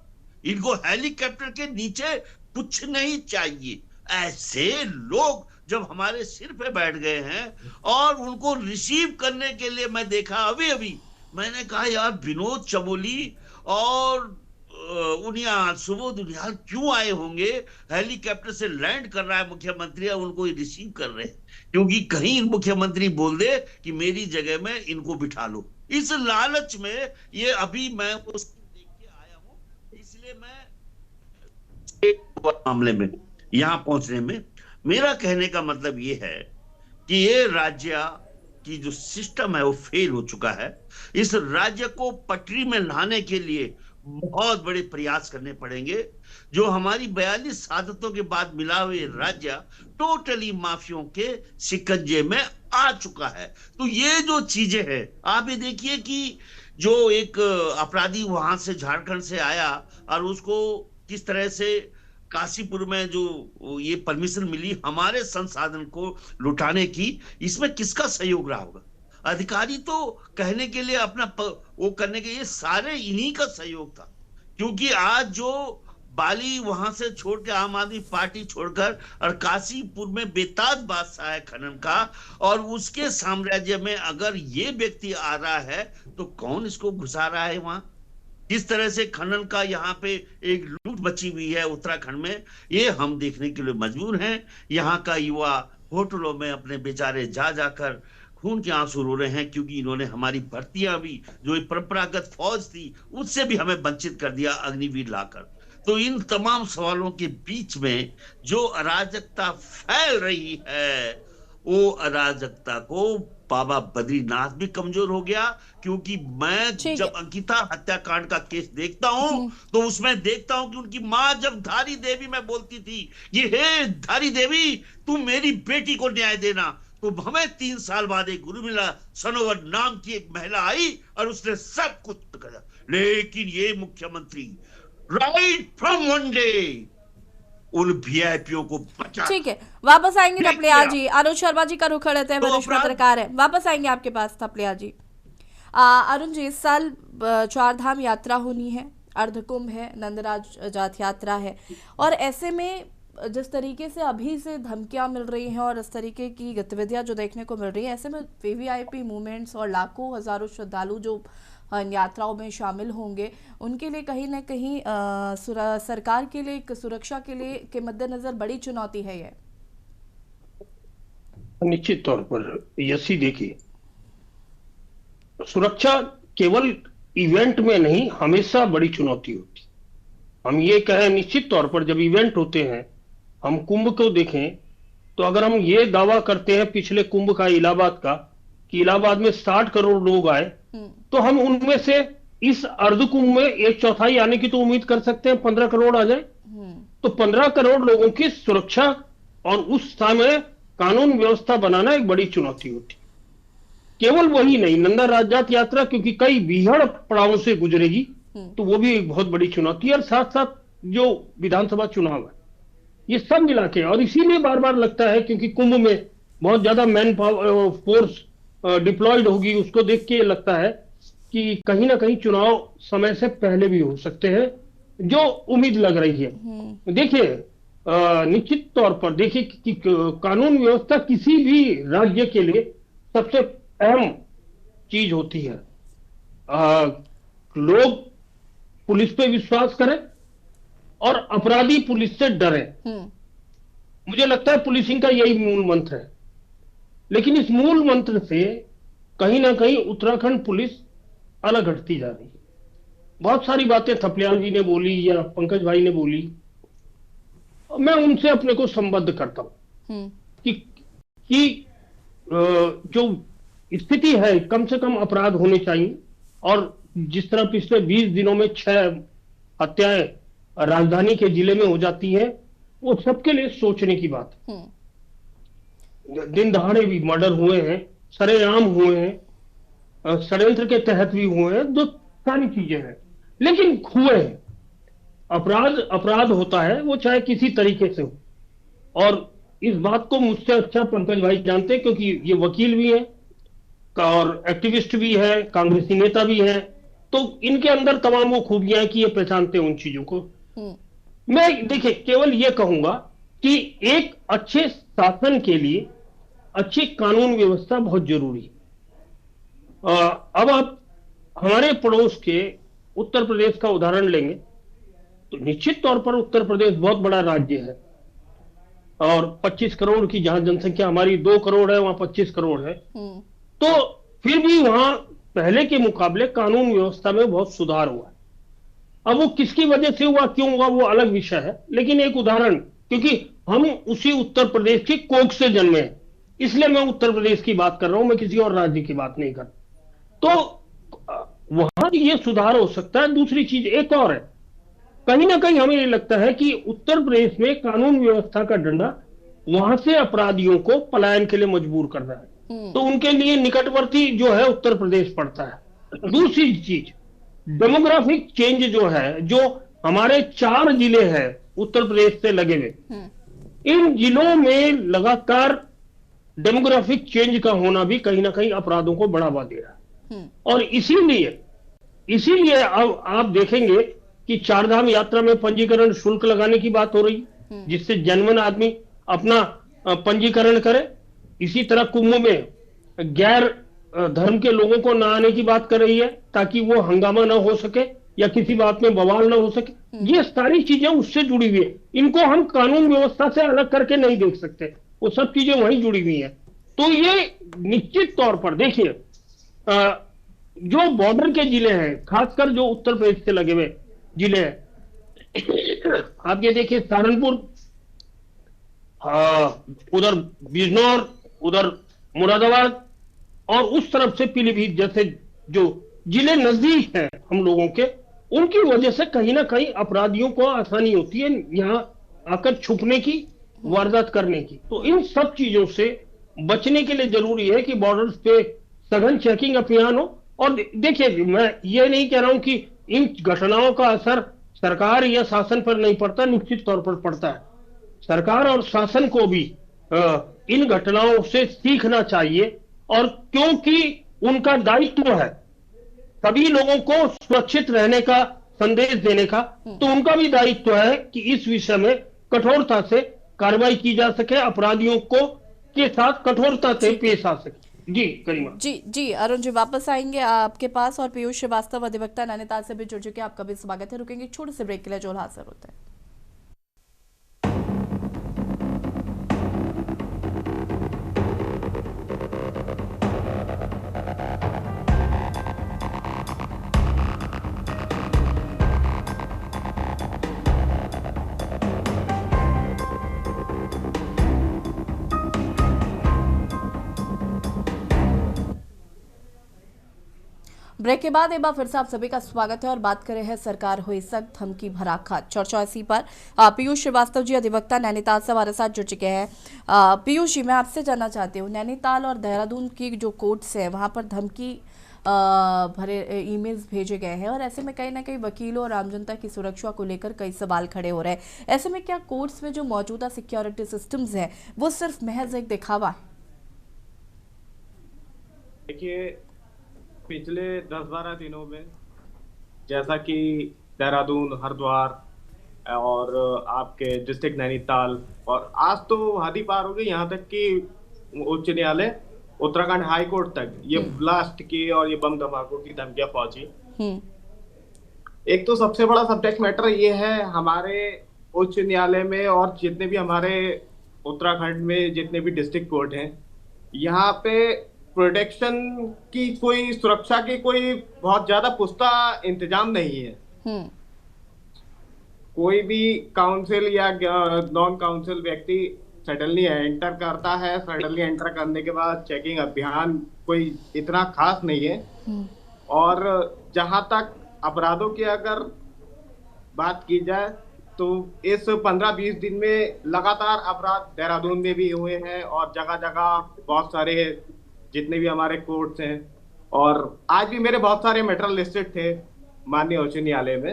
इनको हेलीकॉप्टर के नीचे कुछ नहीं चाहिए। ऐसे लोग जब हमारे सिर पे बैठ गए हैं और उनको रिसीव करने के लिए मैं देखा अभी मैंने कहा यार विनोद चमोली और सुबोध उनियाल क्यों आए होंगे? हेलीकॉप्टर से लैंड कर रहा है मुख्यमंत्री और उनको रिसीव कर रहे हैं, क्योंकि कहीं मुख्यमंत्री बोल दे कि मेरी जगह में इनको बिठा लो। इस लालच में ये अभी मैं उसको देख के आया हूं, इसलिए मैं एक मामले में यहां पहुंचने में मेरा कहने का मतलब ये है कि ये राज्य की जो सिस्टम है वो फेल हो चुका है। इस राज्य को पटरी में लाने के लिए बहुत बड़े प्रयास करने पड़ेंगे। जो हमारी 42 शहादतों के बाद मिला हुआ राज्य टोटली माफियों के शिकंजे में आ चुका है। तो ये जो चीजें हैं, आप ये देखिए कि जो एक अपराधी वहां से झारखंड से आया और उसको किस तरह से काशीपुर में जो ये परमिशन मिली हमारे संसाधन को लुटाने की, इसमें किसका सहयोग रहा होगा? अधिकारी तो कहने के लिए अपना वो करने के, ये सारे इन्हीं का सहयोग था। क्योंकि आज जो बाली वहां से छोड़ के आम आदमी पार्टी छोड़कर और काशीपुर में बेताज बादशाह है खनन का, और उसके साम्राज्य में अगर ये व्यक्ति आ रहा है तो कौन इसको घुसा रहा है वहां? किस तरह से खनन का यहाँ पे एक लूट मची हुई है उत्तराखंड में, ये हम देखने के लिए मजबूर हैं। यहाँ का युवा होटलों में अपने बेचारे जा जाकर खून के आंसू रो रहे हैं, क्योंकि इन्होंने हमारी भर्तियां भी, जो परंपरागत फौज थी, उससे भी हमें वंचित कर दिया अग्निवीर लाकर। तो इन तमाम सवालों के बीच में जो अराजकता फैल रही है, वो अराजकता को बाबा बद्रीनाथ भी कमजोर हो गया। क्योंकि मैं जब अंकिता हत्याकांड का केस देखता हूं तो उसमें देखता हूं कि उनकी मां जब धारी देवी में बोलती थी कि हे धारी देवी, तुम मेरी बेटी को न्याय देना, तो हमें 3 साल बाद एक गुरुमिला सनोवर नाम की एक महिला आई और उसने सब कुछ करा। लेकिन ये मुख्यमंत्री राइट फ्रॉम वन डे उन वीआईपीओ को बचा। ठीक है, वापस आएंगे थपलियाल जी। अनुज शर्मा जी का रुख करते हैं, वरिष्ठ पत्रकार है, वापस आएंगे आपके पास थपलियाल जी। अरुण जी, इस साल 4 धाम यात्रा होनी है, अर्धकुंभ है, नंदराज जात यात्रा है, और ऐसे में जिस तरीके से अभी से धमकियां मिल रही हैं और इस तरीके की गतिविधियां जो देखने को मिल रही है, ऐसे में वीवीआईपी मूवमेंट्स और लाखों हजारों श्रद्धालु जो यात्राओं में शामिल होंगे, उनके लिए कहीं ना कहीं सरकार के लिए, सुरक्षा के लिए के मद्देनजर बड़ी चुनौती है ये। निश्चित तौर पर यसी, देखिए, सुरक्षा केवल इवेंट में नहीं, हमेशा बड़ी चुनौती होती। हम ये कहें, निश्चित तौर पर जब इवेंट होते हैं, हम कुंभ को देखें तो अगर हम ये दावा करते हैं पिछले कुंभ का, इलाहाबाद का, कि इलाहाबाद में 60 करोड़ लोग आए, तो हम उनमें से इस अर्ध कुंभ में 1/4 आने की तो उम्मीद कर सकते हैं, 15 करोड़ आ जाए। तो 15 करोड़ लोगों की सुरक्षा और उस समय कानून व्यवस्था बनाना एक बड़ी चुनौती होती। केवल वही नहीं, नंदा राजजात यात्रा क्योंकि कई बीहड़ पड़ावों से गुजरेगी, तो वो भी एक बहुत बड़ी चुनौती है। और साथ साथ जो विधानसभा चुनाव है, ये सब मिला के, और इसीलिए बार बार लगता है क्योंकि कुंभ में बहुत ज्यादा मैन पावर फोर्स डिप्लॉयड होगी, उसको देख के लगता है कि कहीं ना कहीं चुनाव समय से पहले भी हो सकते हैं, जो उम्मीद लग रही है। देखिए, निश्चित तौर पर देखिए कि कानून व्यवस्था किसी भी राज्य के लिए सबसे अहम चीज होती है। लोग पुलिस पे विश्वास करें और अपराधी पुलिस से डरें। मुझे लगता है पुलिसिंग का यही मूल मंत्र है। लेकिन इस मूल मंत्र से कहीं ना कहीं उत्तराखंड पुलिस अलग हटती जा रही है। बहुत सारी बातें थपलियाल जी ने बोली या पंकज भाई ने बोली, मैं उनसे अपने को संबद्ध करता हूं कि जो स्थिति है, कम से कम अपराध होने चाहिए। और जिस तरह पिछले 20 दिनों में 6 हत्याएं राजधानी के जिले में हो जाती है, वो सबके लिए सोचने की बात है। दिन दहाड़े भी मर्डर हुए हैं, सरेआम हुए हैं, षड्यंत्र के तहत भी हुए हैं, जो सारी चीजें हैं, लेकिन हुए हैं। अपराध होता है, वो चाहे किसी तरीके से हो। और इस बात को मुझसे अच्छा पंकज भाई जानते हैं, क्योंकि ये वकील भी हैं और एक्टिविस्ट भी है, कांग्रेसी नेता भी है, तो इनके अंदर तमाम वो खूबियां हैं कि ये पहचानते हैं उन चीजों को। मैं देखिए केवल ये कहूंगा कि एक अच्छे शासन के लिए अच्छी कानून व्यवस्था बहुत जरूरी है। अब आप हमारे पड़ोस के उत्तर प्रदेश का उदाहरण लेंगे तो निश्चित तौर पर उत्तर प्रदेश बहुत बड़ा राज्य है और 25 करोड़ की जहां जनसंख्या हमारी 2 करोड़ है, वहां 25 करोड़ है। तो फिर भी वहां पहले के मुकाबले कानून व्यवस्था में बहुत सुधार हुआ है। अब वो किसकी वजह से हुआ, क्यों हुआ, वो अलग विषय है। लेकिन एक उदाहरण, क्योंकि हम उसी उत्तर प्रदेश की कोख से जन्मे हैं, इसलिए मैं उत्तर प्रदेश की बात कर रहा हूं, मैं किसी और राज्य की बात नहीं कर। तो वहां ये सुधार हो सकता है। दूसरी चीज एक और है, कहीं ना कहीं हमें ये लगता है कि उत्तर प्रदेश में कानून व्यवस्था का डंडा वहां से अपराधियों को पलायन के लिए मजबूर कर रहा है, तो उनके लिए निकटवर्ती जो है उत्तर प्रदेश पड़ता है। दूसरी चीज, डेमोग्राफिक चेंज जो है, जो हमारे 4 जिले हैं उत्तर प्रदेश से लगे हुए, इन जिलों में लगातार डेमोग्राफिक चेंज का होना भी कहीं ना कहीं अपराधों को बढ़ावा दे रहा है। और इसीलिए अब आप देखेंगे कि चारधाम यात्रा में पंजीकरण शुल्क लगाने की बात हो रही है, जिससे जनमन आदमी अपना पंजीकरण करे। इसी तरह कुंभ में गैर धर्म के लोगों को न आने की बात कर रही है ताकि वो हंगामा ना हो सके या किसी बात में बवाल ना हो सके। ये सारी चीजें उससे जुड़ी हुई है, इनको हम कानून व्यवस्था से अलग करके नहीं देख सकते, वो सब चीजें वहीं जुड़ी हुई हैं। तो ये निश्चित तौर पर देखिए, जो बॉर्डर के जिले हैं, खासकर जो उत्तर प्रदेश से लगे हुए जिले हैं, आप ये देखिए सहारनपुर, उधर बिजनौर, उधर मुरादाबाद और उस तरफ से पीलीभीत जैसे जो जिले नजदीक हैं हम लोगों के, उनकी वजह से कहीं ना कहीं अपराधियों को आसानी होती है यहाँ आकर छुपने की, वारदात करने की। तो इन सब चीजों से बचने के लिए जरूरी है कि बॉर्डर्स पे सघन चेकिंग अभियान हो। और देखिए, मैं ये नहीं कह रहा हूं कि इन घटनाओं का असर सरकार या शासन पर नहीं पड़ता, निश्चित तौर पर पड़ता है। सरकार और शासन को भी इन घटनाओं से सीखना चाहिए, और क्योंकि उनका दायित्व है सभी लोगों को सुरक्षित रहने का संदेश देने का, तो उनका भी दायित्व है कि इस विषय में कठोरता से कार्रवाई की जा सके, अपराधियों को के साथ कठोरता से पेश आ सके। जी करीमा जी अरुण जी, वापस आएंगे आपके पास। और पीयूष श्रीवास्तव अधिवक्ता नैनीताल से भी जुड़ चुके हैं, आपका भी स्वागत है। रुकेंगे छोटे से ब्रेक के लिए, जो हाजिर होता है। ब्रेक के बाद एक बार फिर से आप सभी का स्वागत है और बात कर रहे हैं सरकार हुई सख्त, धमकी भरा खत। चर्चा इसी पर पीयूष श्रीवास्तव जी अधिवक्ता नैनीताल से हमारे साथ जुड़ चुके हैं। पीयूष जी, मैं आपसे जानना चाहती हूँ, नैनीताल और देहरादून की जो कोर्ट्स हैं वहाँ पर धमकी भरे ईमेल्स भेजे गए हैं, और ऐसे में कहीं ना कहीं वकीलों और आम जनता की सुरक्षा को लेकर कई सवाल खड़े हो रहे हैं। ऐसे में क्या कोर्ट्स में जो मौजूदा सिक्योरिटी सिस्टम्स हैं वो सिर्फ महज एक दिखावा है? देखिए, पिछले 10-12 दिनों में जैसा कि देहरादून, हरिद्वार और आपके डिस्ट्रिक्ट नैनीताल, और आज तो हद पार हो गई, यहाँ तक कि उच्च न्यायालय उत्तराखंड हाई कोर्ट तक ये ब्लास्ट की और ये बम धमाकों की धमकियां पहुंची। एक तो सबसे बड़ा सब्जेक्ट मैटर ये है, हमारे उच्च न्यायालय में और जितने भी हमारे उत्तराखंड में जितने भी डिस्ट्रिक्ट कोर्ट हैं, यहाँ पे प्रोटेक्शन की कोई, सुरक्षा की कोई बहुत ज्यादा पुख्ता इंतजाम नहीं है। कोई भी काउंसिल या नॉन काउंसिल व्यक्ति सडनली एंटर करता है, सडनली एंटर करने के बाद चेकिंग अभियान कोई इतना खास नहीं है। और जहां तक अपराधों की अगर बात की जाए तो इस 15-20 दिन में लगातार अपराध देहरादून में भी हुए हैं, और जगह जगह बहुत सारे जितने भी हमारे कोर्ट्स हैं, और आज भी मेरे बहुत सारे मैटर लिस्टेड थे माननीय उच्च न्यायालय में।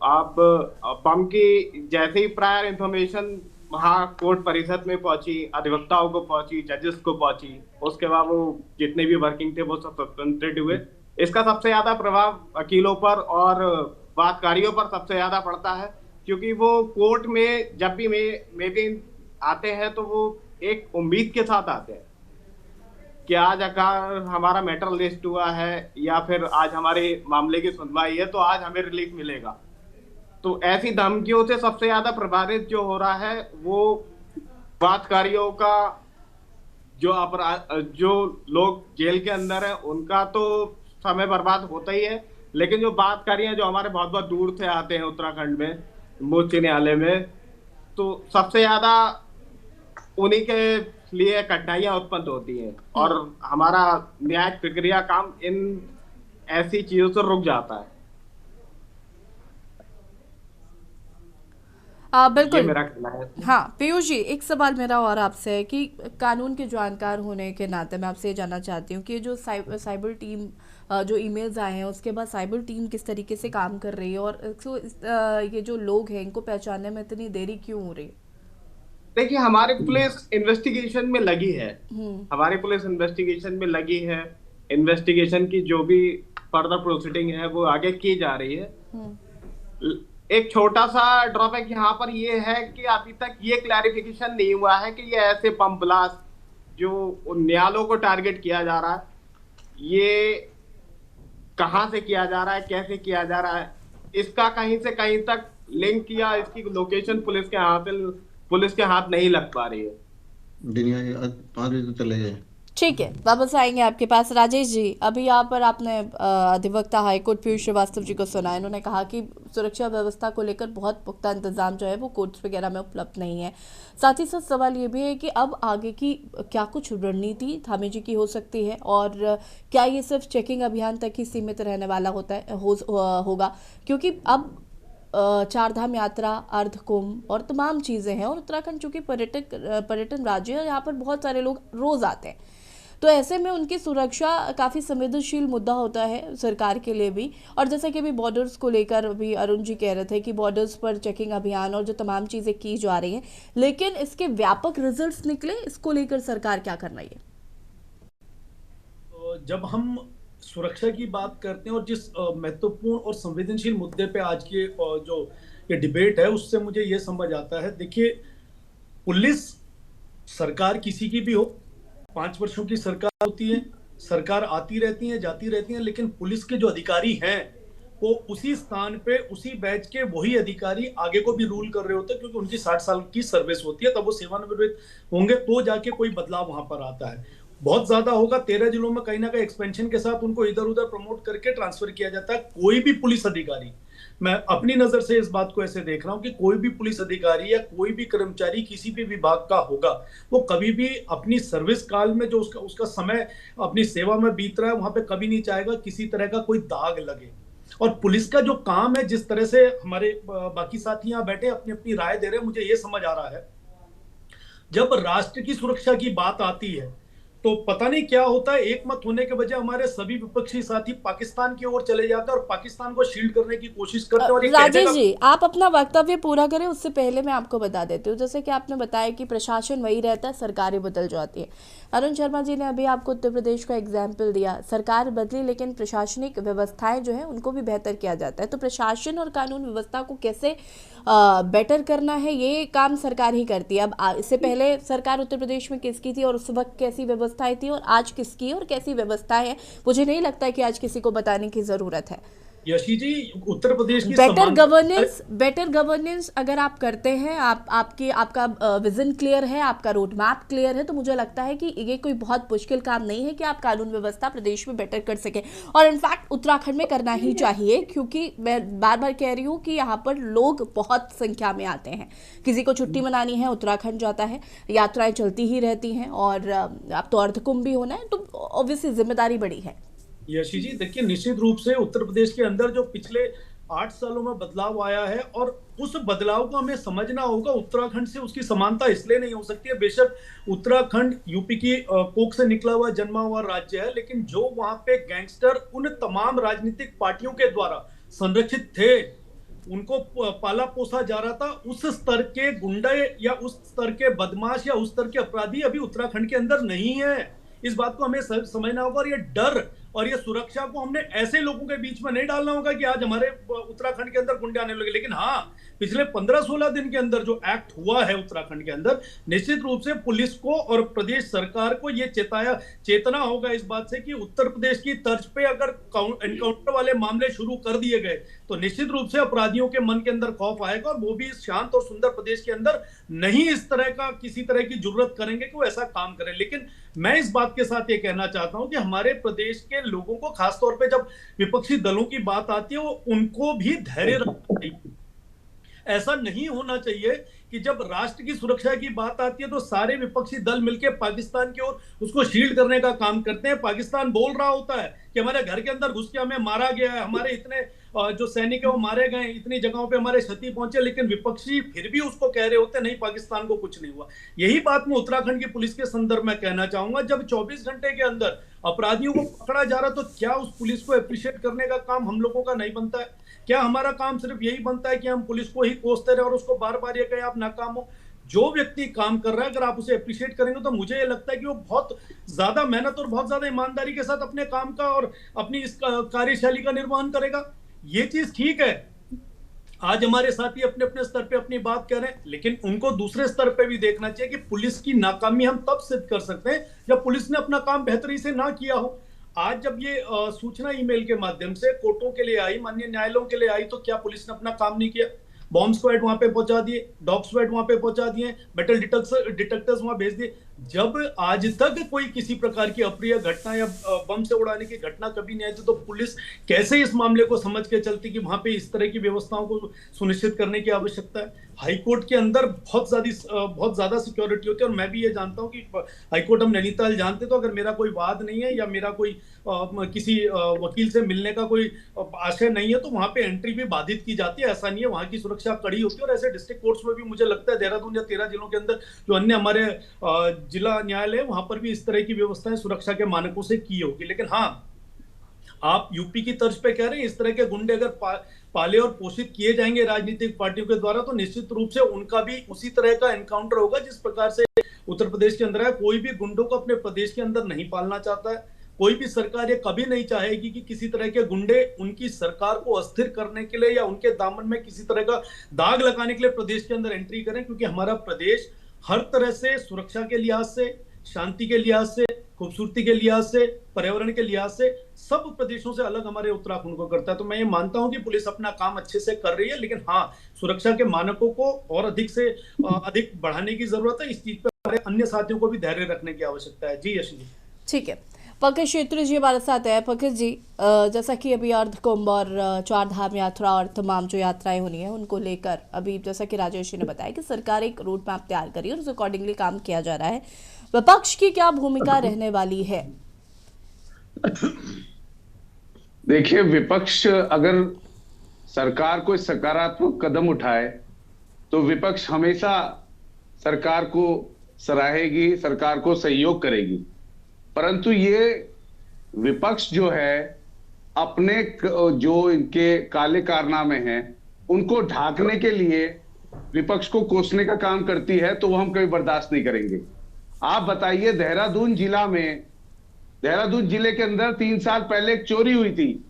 आप बम की जैसे ही प्रायर इंफॉर्मेशन वहाँ कोर्ट परिषद में पहुंची, अधिवक्ताओं को पहुंची, जजेस को पहुंची, उसके बाद वो जितने भी वर्किंग थे वो सब सस्पेंडेड हुए। इसका सबसे ज्यादा प्रभाव वकीलों पर और वादकारियों पर सबसे ज्यादा पड़ता है, क्योंकि वो कोर्ट में जब भी मे भी आते हैं तो वो एक उम्मीद के साथ आते हैं कि आज अगर हमारा मैटर लिस्ट हुआ है या फिर आज हमारे मामले की सुनवाई है तो आज हमें रिलीफ मिलेगा। तो ऐसी धमकियों से सबसे ज्यादा प्रभावित जो हो रहा है वो वादकारियों का, जो लोग जेल के अंदर हैं उनका तो समय बर्बाद होता ही है, लेकिन जो वादकारी जो हमारे बहुत बहुत दूर से आते हैं उत्तराखंड में उच्च न्यायालय में, तो सबसे ज्यादा उन्हीं के लिए कठिनाइयां उत्पन्न होती हैं, और हमारा न्यायिक प्रक्रिया काम इन ऐसी चीजों से रुक जाता है। बिल्कुल मेरा कहना है। हाँ पीयूष जी, एक सवाल मेरा और आपसे है कि कानून के जानकार होने के नाते मैं आपसे ये जानना चाहती हूँ कि जो साइबर टीम जो ईमेल्स आए हैं उसके बाद साइबर टीम किस तरीके से काम कर रही है, और ये जो लोग हैं इनको पहचानने में इतनी देरी क्यों हो रही है? देखिए, हमारी पुलिस इन्वेस्टिगेशन में लगी है, हमारी पुलिस इन्वेस्टिगेशन में लगी है। इन्वेस्टिगेशन की जो भी फर्दर प्रोसीडिंग है वो आगे की जा रही है। एक छोटा सा ड्रॉबैक यहाँ पर ये है कि अभी तक ये क्लैरिफिकेशन नहीं हुआ है कि ये ऐसे बम ब्लास्ट जो न्यायालयों को टारगेट किया जा रहा है, ये कहाँ से किया जा रहा है, कैसे किया जा रहा है, इसका कहीं से कहीं तक लिंक या इसकी लोकेशन पुलिस के हाथ नहीं लग पा रही है। दुनिया 5 बजे तो चले गए। ठीक है, वापस आएंगे आपके पास। राजेश जी, अभी यहाँ पर आपने अधिवक्ता हाईकोर्ट पीयूष श्रीवास्तव जी को सुना। इन्होंने कहा कि सुरक्षा व्यवस्था को लेकर बहुत पुख्ता इंतजाम जो है वो कोर्ट्स वगैरह में उपलब्ध नहीं है। साथ ही साथ सवाल ये भी है कि अब आगे की क्या कुछ रणनीति धामी जी की हो सकती है, और क्या ये सिर्फ चेकिंग अभियान तक ही सीमित रहने वाला होगा, क्योंकि अब चारधाम यात्रा, अर्धकुंभ और तमाम चीज़ें हैं, और उत्तराखंड चूँकि पर्यटन राज्य है, यहाँ पर बहुत सारे लोग रोज़ आते हैं, तो ऐसे में उनकी सुरक्षा काफ़ी संवेदनशील मुद्दा होता है सरकार के लिए भी। और जैसे कि अभी बॉर्डर्स को लेकर अभी अरुण जी कह रहे थे कि बॉर्डर्स पर चेकिंग अभियान और जो तमाम चीज़ें की जा रही हैं, लेकिन इसके व्यापक रिजल्ट्स निकले, इसको लेकर सरकार क्या कर रही है? जब हम सुरक्षा की बात करते हैं और जिस महत्वपूर्ण और संवेदनशील मुद्दे पे आज की जो ये डिबेट है, उससे मुझे ये समझ आता है। देखिए, पुलिस सरकार किसी की भी हो, 5 वर्षों की सरकार होती है, सरकार आती रहती है, जाती रहती है, लेकिन पुलिस के जो अधिकारी हैं वो उसी स्थान पे, उसी बैच के वही अधिकारी आगे को भी रूल कर रहे होते हैं, क्योंकि उनकी 60 साल की सर्विस होती है। तब वो सेवानिवृत्त होंगे तो जाके कोई बदलाव वहां पर आता है। बहुत ज्यादा होगा, 13 जिलों में कहीं ना कहीं एक्सपेंशन के साथ उनको इधर उधर प्रमोट करके ट्रांसफर किया जाता है। कोई भी पुलिस अधिकारी, मैं अपनी नजर से इस बात को ऐसे देख रहा हूं कि कोई भी पुलिस अधिकारी या कोई भी कर्मचारी किसी भी विभाग का होगा, वो कभी भी अपनी सर्विस काल में जो उसका समय अपनी सेवा में बीत रहा है, वहां पे कभी नहीं चाहेगा किसी तरह का कोई दाग लगे। और पुलिस का जो काम है, जिस तरह से हमारे बाकी साथी यहाँ बैठे अपनी अपनी राय दे रहे हैं, मुझे ये समझ आ रहा है, जब राष्ट्र की सुरक्षा की बात आती है तो पता नहीं क्या होता है, एक मत होने के बजाय हमारे सभी विपक्षी साथी पाकिस्तान की ओर चले जाते हैं और पाकिस्तान को शील्ड करने की कोशिश करते हैं। और राजेश जी, आप अपना वक्तव्य पूरा करें, उससे पहले मैं आपको बता देती हूँ। जैसे कि आपने बताया कि प्रशासन वही रहता है, सरकारें बदल जाती है। अरुण शर्मा जी ने अभी आपको उत्तर प्रदेश का एग्जाम्पल दिया, सरकार बदली लेकिन प्रशासनिक व्यवस्थाएं जो है उनको भी बेहतर किया जाता है। तो प्रशासन और कानून व्यवस्था को कैसे बेटर करना है, ये काम सरकार ही करती है। अब इससे पहले सरकार उत्तर प्रदेश में किसकी थी और उस वक्त कैसी व्यवस्थाएं थी, और आज किसकी और कैसी व्यवस्थाएं हैं, मुझे नहीं लगता है कि आज किसी को बताने की जरूरत है। यशी जी, उत्तर प्रदेश की बेटर गवर्नेंस अगर आप करते हैं, आपका विजन क्लियर है, आपका रोड मैप क्लियर है, तो मुझे लगता है कि ये कोई बहुत मुश्किल काम नहीं है कि आप कानून व्यवस्था प्रदेश में बेटर कर सकें। और इनफैक्ट उत्तराखंड में करना ही चाहिए, क्योंकि मैं बार बार कह रही हूँ कि यहाँ पर लोग बहुत संख्या में आते हैं। किसी को छुट्टी मनानी है, उत्तराखंड जाता है, यात्राएं चलती ही रहती हैं, और अब तो अर्धकुंभ भी होना है, तो ऑब्वियसली जिम्मेदारी बड़ी है। यशी जी, देखिए, निश्चित रूप से उत्तर प्रदेश के अंदर जो पिछले 8 सालों में बदलाव आया है, और उस बदलाव को हमें समझना होगा। उत्तराखंड से उसकी समानता इसलिए नहीं हो सकती है, बेशक उत्तराखंड यूपी की कोख से निकला हुआ जन्मा हुआ राज्य है, लेकिन जो वहां पे गैंगस्टर उन तमाम राजनीतिक पार्टियों के द्वारा संरक्षित थे, उनको पाला पोसा जा रहा था, उस स्तर के गुंडे या उस स्तर के बदमाश या उस स्तर के अपराधी अभी उत्तराखंड के अंदर नहीं है। इस बात को हमें समझना होगा, और ये डर और ये सुरक्षा को हमने ऐसे लोगों के बीच में नहीं डालना होगा कि आज हमारे उत्तराखंड के अंदर गुंडे आने लगे। लेकिन हाँ, पिछले 15-16 दिन के अंदर जो एक्ट हुआ है उत्तराखंड के अंदर, निश्चित रूप से पुलिस को और प्रदेश सरकार को ये चेतना होगा इस बात से कि उत्तर प्रदेश की तर्ज पे अगर एनकाउंटर वाले मामले शुरू कर दिए गए तो निश्चित रूप से अपराधियों के मन के अंदर खौफ आएगा, और वो भी इस शांत और सुंदर प्रदेश के अंदर नहीं इस तरह का किसी तरह की जुर्रत करेंगे कि वो ऐसा काम करें। लेकिन मैं इस बात के साथ ये कहना चाहता हूं कि हमारे प्रदेश के लोगों को, खासतौर पे जब विपक्षी दलों की बात आती है, वो उनको भी धैर्य रखना चाहिए। ऐसा नहीं होना चाहिए कि जब राष्ट्र की सुरक्षा की बात आती है तो सारे विपक्षी दल मिलकर पाकिस्तान की ओर उसको शील्ड करने का काम करते हैं। पाकिस्तान बोल रहा होता है कि हमारे घर के अंदर घुस के हमें मारा गया है, हमारे इतने जो सैनिक है वो मारे गए, इतनी जगहों पे हमारे क्षति पहुंचे, लेकिन विपक्षी फिर भी उसको कह रहे होते नहीं, पाकिस्तान को कुछ नहीं हुआ। यही बात मैं उत्तराखंड की पुलिस के संदर्भ में कहना चाहूंगा। जब 24 घंटे के अंदर अपराधियों को पकड़ा जा रहा, तो क्या उस पुलिस को अप्रिशिएट करने का काम हम लोगों का नहीं बनता है? क्या हमारा काम सिर्फ यही बनता है कि हम पुलिस को ही कोसते रहे और उसको बार बार ये कहें आप नाकाम हो? जो व्यक्ति काम कर रहा है, अगर आप उसे अप्रिशिएट करेंगे तो मुझे ये लगता है कि वो बहुत ज्यादा मेहनत और बहुत ज्यादा ईमानदारी के साथ अपने काम का और अपनी इस कार्यशैली का निर्वहन करेगा। ये चीज ठीक है। आज हमारे साथी अपने अपने स्तर पे अपनी बात कह रहे हैं, लेकिन उनको दूसरे स्तर पे भी देखना चाहिए कि पुलिस की नाकामी हम तब सिद्ध कर सकते हैं जब पुलिस ने अपना काम बेहतरी से ना किया हो। आज जब ये सूचना ईमेल के माध्यम से कोर्टों के लिए आई, माननीय न्यायालयों के लिए आई, तो क्या पुलिस ने अपना काम नहीं किया? बॉम्ब स्क्वाड वहां पे पहुंचा दिए, डॉग स्क्वाड वहां पे पहुंचा दिए, मेटल डिटेक्टर्स वहां भेज दिए। जब आज तक कोई किसी प्रकार की अप्रिय घटना या बम से उड़ाने की घटना कभी नहीं आई थी, तो पुलिस कैसे इस मामले को समझ के चलती कि वहां पे इस तरह की व्यवस्थाओं को सुनिश्चित करने की आवश्यकता है? हाईकोर्ट के अंदर बहुत ज्यादा सिक्योरिटी होती है, और मैं भी ये जानता हूँ कि हाईकोर्ट, हम नैनीताल जानते, तो अगर मेरा कोई वाद नहीं है या मेरा कोई किसी वकील से मिलने का कोई आशय नहीं है, तो वहां पे एंट्री भी बाधित की जाती है। ऐसा नहीं है, वहां की सुरक्षा कड़ी होती है। और ऐसे डिस्ट्रिक्ट कोर्ट्स में भी मुझे लगता है देहरादून या 13 जिलों के अंदर जो अन्य हमारे जिला न्यायालय, वहां पर भी इस तरह की व्यवस्थाएं सुरक्षा के मानकों से की होगी। लेकिन हाँ, आप यूपी की तर्ज पे कह रहे हैं, इस तरह के गुंडे अगर पाले और पोषित किए जाएंगे राजनीतिक पार्टियों के द्वारा, तो निश्चित रूप से उनका भी उसी तरह का एनकाउंटर होगा जिस प्रकार से उत्तर प्रदेश के अंदर है। कोई भी गुंडों को अपने प्रदेश के अंदर नहीं पालना चाहता है। कोई भी सरकार ये कभी नहीं चाहेगी कि किसी तरह के गुंडे उनकी सरकार को अस्थिर करने के लिए या उनके दामन में किसी तरह का दाग लगाने के लिए प्रदेश के अंदर एंट्री करें, क्योंकि हमारा प्रदेश हर तरह से सुरक्षा के लिहाज से, शांति के लिहाज से, खूबसूरती के लिहाज से, पर्यावरण के लिहाज से सब प्रदेशों से अलग हमारे उत्तराखंड को करता है। तो मैं ये मानता हूं कि पुलिस अपना काम अच्छे से कर रही है, लेकिन हाँ, सुरक्षा के मानकों को और अधिक से अधिक बढ़ाने की जरूरत है। इस चीज पर हमारे अन्य साथियों को भी धैर्य रखने की आवश्यकता है। जी यश जी। ठीक है, पंकज क्षेत्री जी हमारे साथ है। पंकज जी, जैसा कि अभी अर्धकुंभ और चार धाम यात्रा और तमाम जो यात्राएं होनी है उनको लेकर अभी जैसा कि राजेश जी ने बताया कि सरकार एक रूट मैप तैयार करी और उस अकॉर्डिंगली काम किया जा रहा है। विपक्ष की क्या भूमिका रहने वाली है? देखिए, विपक्ष अगर सरकार कोई सकारात्मक कदम उठाए तो विपक्ष हमेशा सरकार को सराहेगी, सरकार को सहयोग करेगी। परंतु ये विपक्ष जो है अपने जो इनके काले कारनामे हैं उनको ढांकने के लिए विपक्ष को कोसने का काम करती है, तो वो हम कभी बर्दाश्त नहीं करेंगे। आप बताइए, देहरादून जिले के अंदर 3 साल पहले एक चोरी हुई थी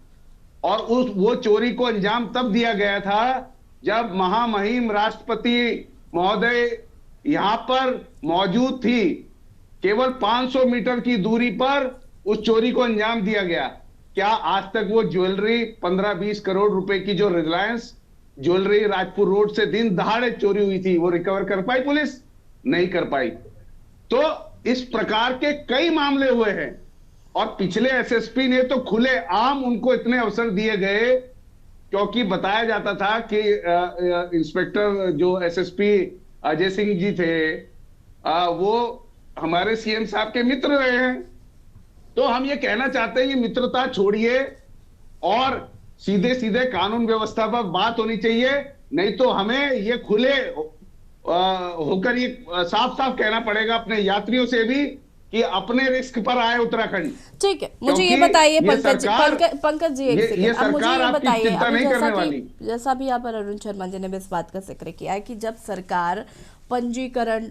और वो चोरी को अंजाम तब दिया गया था जब महामहिम राष्ट्रपति महोदय यहां पर मौजूद थी। केवल 500 मीटर की दूरी पर उस चोरी को अंजाम दिया गया। क्या आज तक वो ज्वेलरी 15-20 करोड़ रुपए की जो रिलायंस ज्वेलरी राजपुर रोड से दिन दहाड़े चोरी हुई थी, वो रिकवर कर पाई पुलिस? नहीं कर पाई। तो इस प्रकार के कई मामले हुए हैं और पिछले एसएसपी ने तो खुले आम उनको इतने अवसर दिए गए, क्योंकि बताया जाता था कि इंस्पेक्टर जो एसएसपी अजय सिंह जी थे वो हमारे सीएम साहब के मित्र रहे हैं। तो हम ये कहना चाहते हैं कि मित्रता छोड़िए और सीधे सीधे कानून व्यवस्था पर बात होनी चाहिए, नहीं तो हमें ये खुले होकर ये साफ साफ कहना पड़ेगा अपने यात्रियों से भी कि अपने रिस्क पर आए उत्तराखंड। ठीक है, मुझे ये बताइए पंकज जी, एक सेकंड, अब मुझे ये बताइए, जैसा भी यहाँ पर अरुण शर्मा जी ने भी इस बात का जिक्र किया है कि जब सरकार पंजीकरण,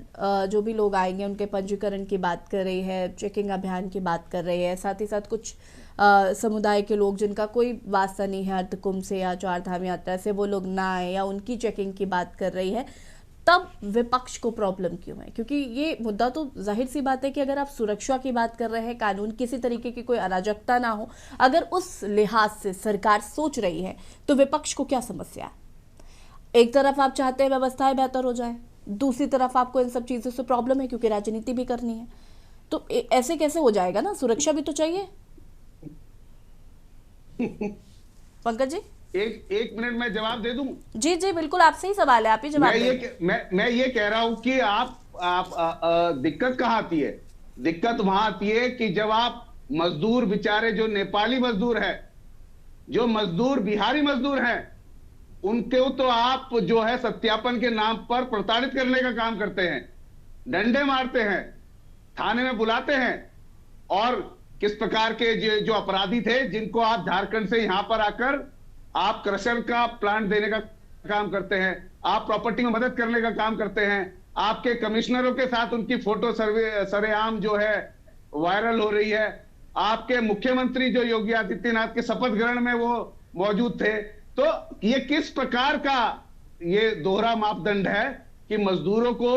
जो भी लोग आएंगे उनके पंजीकरण की बात कर रही है, चेकिंग अभियान की बात कर रही है, साथ ही साथ कुछ समुदाय के लोग जिनका कोई वास्ता नहीं है अर्धकुंभ से या चार धाम यात्रा से, वो लोग ना आए या उनकी चेकिंग की बात कर रही है, तब विपक्ष को प्रॉब्लम क्यों है? क्योंकि ये मुद्दा तो जाहिर सी बात है कि अगर आप सुरक्षा की बात कर रहे हैं, कानून किसी तरीके की कोई अराजकता ना हो, अगर उस लिहाज से सरकार सोच रही है तो विपक्ष को क्या समस्या है? एक तरफ आप चाहते हैं व्यवस्थाएं बेहतर हो जाए, दूसरी तरफ आपको इन सब चीजों से प्रॉब्लम है क्योंकि राजनीति भी करनी है, तो ऐसे कैसे हो जाएगा ना? सुरक्षा भी तो चाहिए। पंकज जी, एक मिनट में जवाब दे दूं? जी जी बिल्कुल, आपसे ही सवाल है, आप ही जवाब दें। मैं ये कह रहा हूं कि आप दिक्कत कहां आती है? दिक्कत वहां आती है कि जब आप मजदूर बेचारे जो नेपाली मजदूर है, जो मजदूर बिहारी मजदूर हैं, उनको तो आप जो है सत्यापन के नाम पर प्रताड़ित करने का काम करते हैं, डंडे मारते हैं, थाने में बुलाते हैं, और किस प्रकार के जो अपराधी थे जिनको आप झारखंड से यहां पर आकर आप क्रशर का प्लांट देने का काम करते हैं, आप प्रॉपर्टी में मदद करने का काम करते हैं, आपके कमिश्नरों के साथ उनकी फोटो सरेआम जो है वायरल हो रही है, आपके मुख्यमंत्री जो योगी आदित्यनाथ के शपथ ग्रहण में वो मौजूद थे। तो ये किस प्रकार का ये दोहरा मापदंड है कि मजदूरों को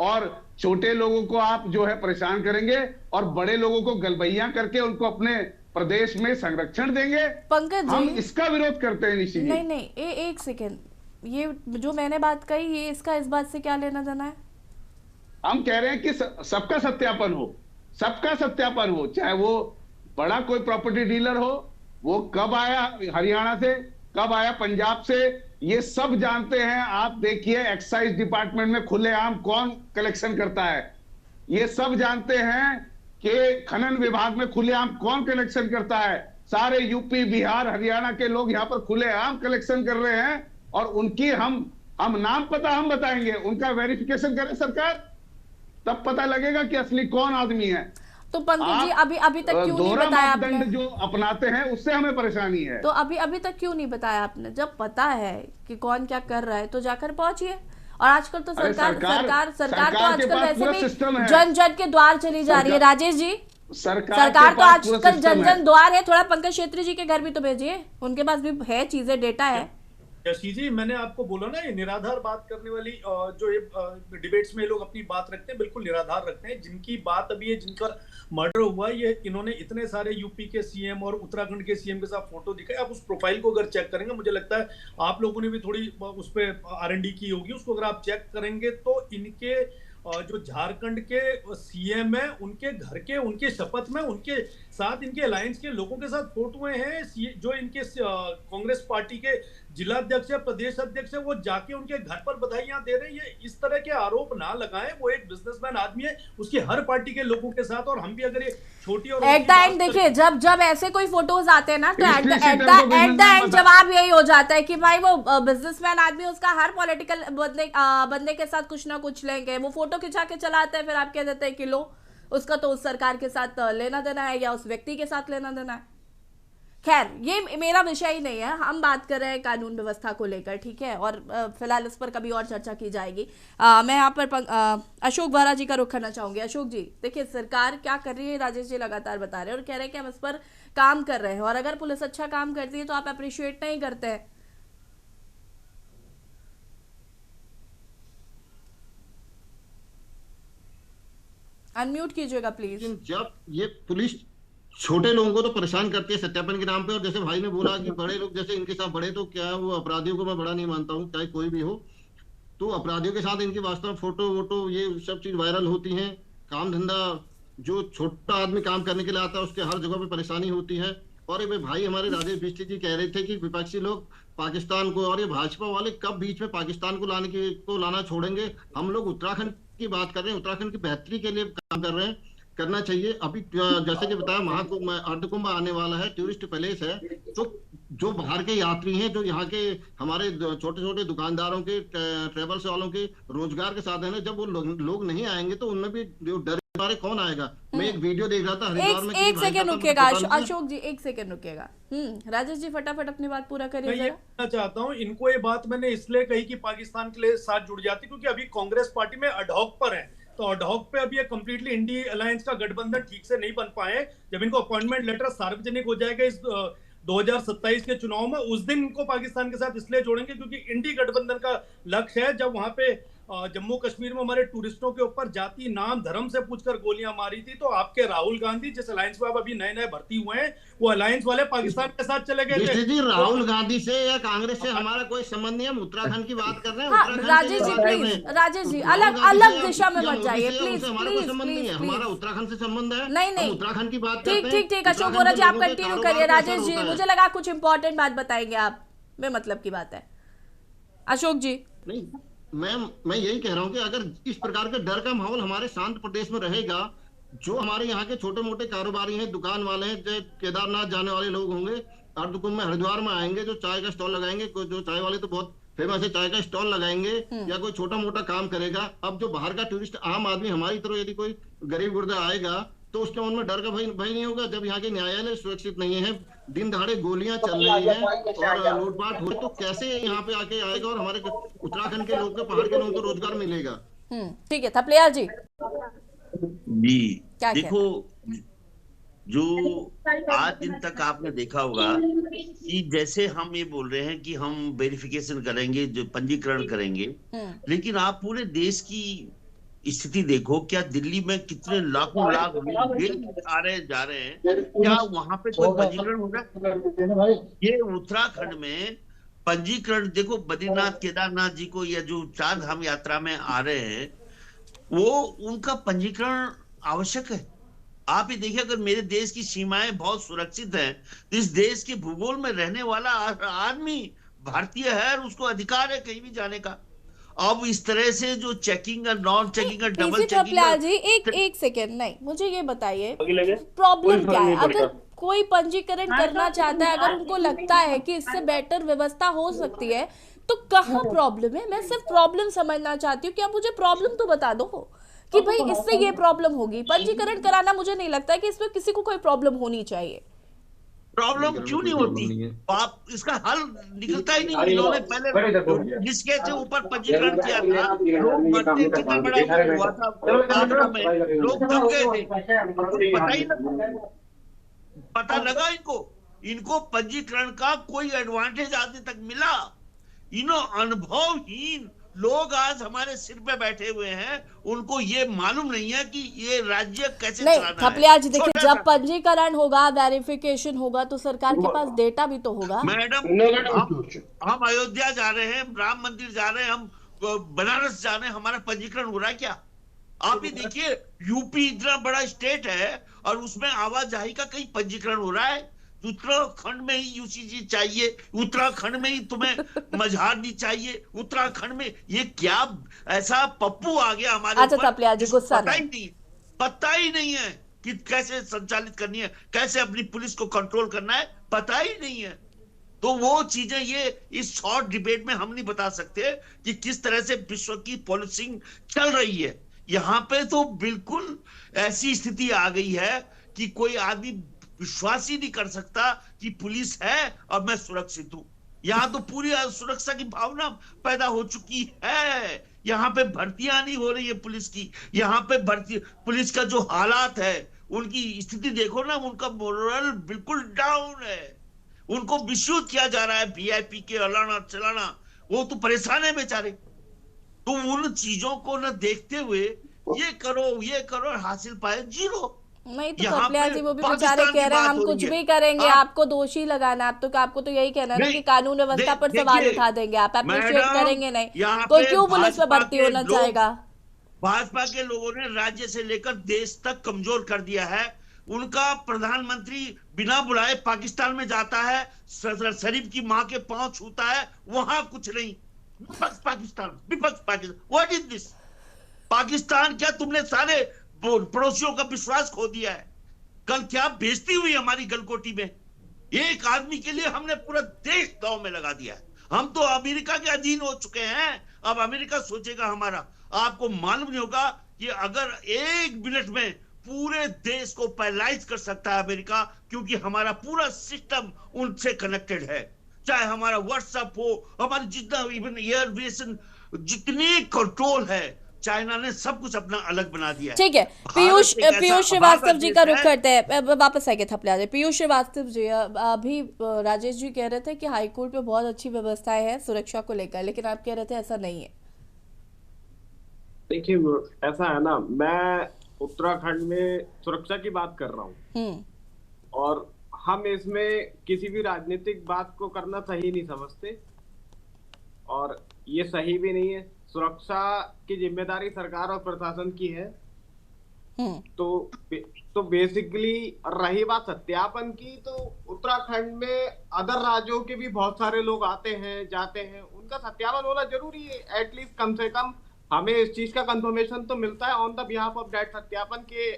और छोटे लोगों को आप जो है परेशान करेंगे और बड़े लोगों को गलबैया करके उनको अपने प्रदेश में संरक्षण देंगे। पंकज हम जी, इसका विरोध करते हैं निश्चित। नहीं, एक सेकेंड, ये जो मैंने बात कही, ये इसका इस बात से क्या लेना देना है? हम कह रहे हैं कि सबका सत्यापन हो, सबका सत्यापन हो, चाहे वो बड़ा कोई प्रॉपर्टी डीलर हो, वो कब आया हरियाणा से, कब आया पंजाब से, ये सब जानते हैं। आप देखिए एक्साइज डिपार्टमेंट में खुलेआम कौन कलेक्शन करता है, ये सब जानते हैं कि खनन विभाग में खुलेआम कौन कलेक्शन करता है। सारे यूपी, बिहार, हरियाणा के लोग यहाँ पर खुलेआम कलेक्शन कर रहे हैं और उनकी हम नाम पता हम बताएंगे, उनका वेरिफिकेशन करे सरकार, तब पता लगेगा कि असली कौन आदमी है। तो पंकज जी, अभी तक क्यों नहीं बताया आपने? जो अपनाते हैं उससे हमें परेशानी है। तो अभी तक क्यों नहीं बताया आपने? जब पता है कि कौन क्या कर रहा है तो जाकर पहुंचिए। और आजकल तो सरकार तो आजकल वैसे भी जन जन के द्वार चली जा रही है। राजेश जी, सरकार तो आजकल जन जन द्वार है। थोड़ा पंकज क्षेत्री जी के घर भी तो भेजिए, उनके पास भी है चीजें, डेटा है। यशी जी, मैंने आपको बोला ना, ये निराधार बात करने वाली जो ये डिबेट्स में लोग अपनी बात रखते हैं, बिल्कुल निराधार रखते हैं। जिनकी बात अभी है, जिनका मर्डर हुआ, ये इन्होंने इतने सारे यूपी के सीएम और उत्तराखंड के सीएम के साथ फोटो दिखाए। आप उस प्रोफाइल को अगर चेक करेंगे, मुझे लगता है आप लोगों ने भी थोड़ी उस पर R&D की होगी, उसको अगर आप चेक करेंगे तो इनके जो झारखंड के सीएम है, उनके घर के, उनके शपथ में उनके साथ, इनके अलायंस के लोगों के साथ फोटोएं हैं। जो इनके कांग्रेस पार्टी के जिलाध्यक्ष है, प्रदेश अध्यक्ष है, वो जाके उनके घर पर बधाइयां दे रहे हैं। ये इस तरह के आरोप ना लगाएं। वो एक बिजनेसमैन आदमी है, उसकी हर पार्टी के लोगों के साथ, और हम भी अगर ये छोटी और एट द एंड देखिए, जब ऐसे कोई फोटोज आते हैं ना, तो एट द एंड जवाब यही हो जाता है कि भाई वो बिजनेसमैन आदमी, उसका हर पॉलिटिकल बंदे के साथ कुछ ना कुछ लेंगे। वो फोटो खिंचा के चलाते हैं, फिर आप कह देते हैं कि लो, उसका तो उस सरकार के साथ लेना देना है या उस व्यक्ति के साथ लेना देना है। खैर, ये मेरा विषय ही नहीं है। हम बात कर रहे हैं कानून व्यवस्था को लेकर, ठीक है, और फिलहाल इस पर कभी और चर्चा की जाएगी। मैं यहाँ पर अशोक वारा जी का रुख करना चाहूंगी। अशोक जी, देखिए सरकार क्या कर रही है, राजेश जी लगातार बता रहे हैं और कह रहे हैं कि हम इस पर काम कर रहे हैं, और अगर पुलिस अच्छा काम करती है तो आप अप्रिशिएट नहीं करते हैं। अनम्यूट कीजिएगा प्लीज। जब ये पुलिस छोटे लोगों को तो परेशान करती है सत्यापन के नाम पे, और जैसे भाई ने बोला कि बड़े लोग जैसे इनके साथ बड़े, तो क्या वो अपराधियों को मैं बड़ा नहीं मानता हूँ, चाहे कोई भी हो, तो अपराधियों के साथ इनकी वास्तव में फोटो वोटो ये सब चीज वायरल होती हैं। काम धंधा जो छोटा आदमी काम करने के लिए आता है उसके हर जगह पे परेशानी होती है। और ये भाई हमारे राजेश बिष्ट जी कह रहे थे कि विपक्षी लोग पाकिस्तान को, और ये भाजपा वाले कब बीच में पाकिस्तान को लाना छोड़ेंगे। हम लोग उत्तराखंड की बात कर रहे हैं, उत्तराखंड की बेहतरी के लिए काम कर रहे हैं, करना चाहिए। अभी जैसे कि बताया, महाकुंभ अर्धकुंभ आने वाला है, टूरिस्ट पैलेस है, तो जो बाहर के यात्री हैं, जो यहाँ के हमारे छोटे छोटे दुकानदारों के, ट्रेवल्स वालों के रोजगार के साधन है, जब वो लोग नहीं आएंगे तो उनमें भी जो डर बारे कौन आएगा। मैं एक वीडियो देख रहा था हरिद्वार में। एक सेकंड रुकिएगा अशोक जी, एक सेकंड रुकिएगा। राजेश जी फटाफट अपनी बात पूरा करिए। मैं ये कहना चाहता हूँ, इनको ये बात मैंने इसलिए कही कि पाकिस्तान के लिए साथ जुड़ जाती, क्योंकि अभी कांग्रेस पार्टी में अडॉक पर है, तो अडॉक पे अभी कंप्लीटली इंडी अलायंस का गठबंधन ठीक से नहीं बन पाए। जब इनको अपॉइंटमेंट लेटर सार्वजनिक हो जाएगा इस 2027 के चुनाव में, उस दिन इनको पाकिस्तान के साथ इसलिए जोड़ेंगे क्योंकि इंडी गठबंधन का लक्ष्य है। जब वहां पे जम्मू कश्मीर में हमारे टूरिस्टों के ऊपर जाति, नाम, धर्म से पूछकर गोलियां मारी थी, तो आपके राहुल गांधी जिस अलायंस में आप अभी नए नए भर्ती हुए हैं, वो अलायंस वाले पाकिस्तान के साथ चले गए थे। जी, राहुल गांधी से या कांग्रेस से हमारा कोई संबंध नहीं है। हम उत्तराखंड की बात कर रहे हैं। हाँ, राजेश जी प्लीज, राजेश जी अलग दिशा में मत जाइए प्लीज। हमारा कोई संबंध नहीं है, हमारा उत्तराखंड से संबंध है। नहीं, उत्तराखंड की बात करते हैं। ठीक, अशोक वोरा जी आप कंटिन्यू करिए। राजेश जी, मुझे लगा कुछ इंपॉर्टेंट बात बताएंगे आप, बेमतलब की बात है। अशोक जी, नहीं, मैं यही कह रहा हूं कि अगर इस प्रकार के डर का माहौल हमारे शांत प्रदेश में रहेगा, जो हमारे यहाँ के छोटे मोटे कारोबारी हैं, दुकान वाले हैं, जो केदारनाथ जाने वाले लोग होंगे, अर्धकुंभ में हरिद्वार में आएंगे, जो चाय का स्टॉल लगाएंगे, जो चाय वाले तो बहुत फेमस है, चाय का स्टॉल लगाएंगे, या कोई छोटा मोटा काम करेगा। अब जो बाहर का टूरिस्ट आम आदमी हमारी तरह यदि कोई गरीब गुर्दा आएगा तो उसके मन में डर का भय नहीं होगा। जब यहाँ के न्यायालय सुरक्षित नहीं है, दिन दहाड़े गोलियां चल रही हैं और लूटपाट हो, तो कैसे यहाँ पे आके आएगा और हमारे उत्तराखंड के लोग, पहाड़ के लोगों को रोजगार मिलेगा। ठीक है, थपलियाल जी। देखो जो आज दिन तक आपने देखा होगा कि जैसे हम ये बोल रहे हैं कि हम वेरिफिकेशन करेंगे, जो पंजीकरण करेंगे, लेकिन आप पूरे देश की स्थिति देखो, क्या दिल्ली में कितने लाखों लाख लोग बेल आ रहे जा रहे हैं, क्या वहां पे कोई पंजीकरण हो रहा है? ये उत्तराखंड में पंजीकरण देखो, बद्रीनाथ केदारनाथ जी को या जो 4 धाम यात्रा में आ रहे हैं, वो उनका पंजीकरण आवश्यक है। आप ही देखिए, अगर मेरे देश की सीमाएं बहुत सुरक्षित हैं, तो इस देश के भूगोल में रहने वाला आदमी भारतीय है और उसको अधिकार है कहीं भी जाने का। अब इस तरह से जो चेकिंग और नॉन चेकिंग और डबल चेकिंग जी एक सेकेंड, नहीं मुझे ये बताइए प्रॉब्लम क्या है? अगर कोई पंजीकरण करना चाहता है, अगर उनको लगता है कि इससे बेटर व्यवस्था हो सकती है, तो कहाँ प्रॉब्लम है? मैं सिर्फ प्रॉब्लम समझना चाहती हूँ कि आप मुझे प्रॉब्लम तो बता दो कि भाई इससे ये प्रॉब्लम होगी। पंजीकरण कराना, मुझे नहीं लगता है कि इसमें किसी को कोई प्रॉब्लम होनी चाहिए। प्रॉब्लम क्यों नहीं होती? आप इसका हल निकलता ही नहीं। इन्होंने पहले जिसके से ऊपर पंजीकरण किया था, लोग मरते, कितना बड़ा हुआ था आगरा में, लोग दब गए थे, पता ही नहीं, पता लगा इनको पंजीकरण का कोई एडवांटेज आज तक मिला? अनुभवहीन लोग आज हमारे सिर पे बैठे हुए हैं, उनको ये मालूम नहीं है कि ये राज्य कैसे चलाना है। थपलियाल जी देखिए, जब पंजीकरण होगा, वेरिफिकेशन होगा, तो सरकार के पास डेटा भी तो होगा। मैडम, हम अयोध्या जा रहे हैं, राम मंदिर जा रहे हैं, हम बनारस जा रहे हैं, हमारा पंजीकरण हो रहा है क्या? आप ही देखिए, यूपी इतना बड़ा स्टेट है और उसमें आवाजाही का कहीं पंजीकरण हो रहा है? उत्तराखंड में ही यूसीजी चाहिए, उत्तराखंड में ही तुम्हें मझारनी चाहिए, उत्तराखंड में ये क्या ऐसा पप्पू आ गया हमारे ऊपर? पता ही नहीं है कि कैसे संचालित करनी है, कैसे अपनी पुलिस को कंट्रोल करना है, पता ही नहीं है। तो वो चीजें ये इस शॉर्ट डिबेट में हम नहीं बता सकते कि किस तरह से विश्व की पॉलिसिंग चल रही है। यहाँ पे तो बिल्कुल ऐसी स्थिति आ गई है कि कोई आदमी विश्वास ही नहीं कर सकता कि पुलिस है और मैं सुरक्षित हूं। यहाँ तो पूरी सुरक्षा की भावना पैदा हो चुकी है। यहाँ पे भर्तियां नहीं हो रही है पुलिस की। यहाँ पे भर्ती पुलिस का जो हालात है, उनकी स्थिति देखो ना, उनका मोरल बिल्कुल डाउन है। उनको मिसयूज किया जा रहा है, वीआईपी के अलाना चलाना, वो तो परेशान है बेचारे। तो उन चीजों को न देखते हुए ये करो हासिल पाए जीरो। नहीं तो थपलियाल जी वो भी बेचारे कह रहे हैं हम कुछ भी करेंगे, आपको दोषी लगाना, आपको तो यही कहना है कि कानून व्यवस्था पर सवाल उठा देंगे, आप अप्रिशिएट करेंगे नहीं, तो क्यों पुलिस में भर्ती होना चाहेगा? भाजपा के लोगों ने राज्य से लेकर देश तक कमजोर कर दिया है। उनका प्रधानमंत्री बिना बुलाए पाकिस्तान में जाता है, शरीफ की मां के पांव छूता है, वहां कुछ नहीं। विपक्ष Pakistan, what is this? Pakistan क्या तुमने सारे पड़ोसियों का विश्वास खो दिया है? कल क्या बेइज्जती हुई हमारी गलकोटी में। एक आदमी के लिए हमने पूरा देश दांव में लगा दिया है। हम तो अमेरिका के अधीन हो चुके हैं, अब अमेरिका सोचेगा हमारा। आपको मालूम नहीं होगा कि अगर 1 मिनट में पूरे देश को पैरालाइज कर सकता है अमेरिका, क्योंकि हमारा पूरा सिस्टम उनसे कनेक्टेड है। चाहे हमारा व्हाट्सएप हो, हमारी जितना इवन एयरवेशन, जितनी कंट्रोल है, चाइना ने सब कुछ अपना अलग बना दिया है। ठीक है, पीयूष श्रीवास्तव जी का रुख करते हैं, वापस आएंगे थपलियाल जी। पीयूष श्रीवास्तव जी, अभी राजेश जी कह रहे थे कि हाईकोर्ट में बहुत अच्छी व्यवस्थाएं हैं सुरक्षा को लेकर, लेकिन आप कह रहे थे ऐसा नहीं है। देखिए, ऐसा है ना, मैं उत्तराखंड में सुरक्षा की बात कर रहा हूँ और हम इसमें किसी भी राजनीतिक बात को करना सही नहीं समझते और ये सही भी नहीं है। सुरक्षा की जिम्मेदारी सरकार और प्रशासन की है। तो बेसिकली रही बात सत्यापन की, तो उत्तराखंड में अदर राज्यों के भी बहुत सारे लोग आते हैं जाते हैं, उनका सत्यापन होना जरूरी है। एटलीस्ट कम से कम हमें इस चीज का कंफर्मेशन तो मिलता है on the behalf of that सत्यापन के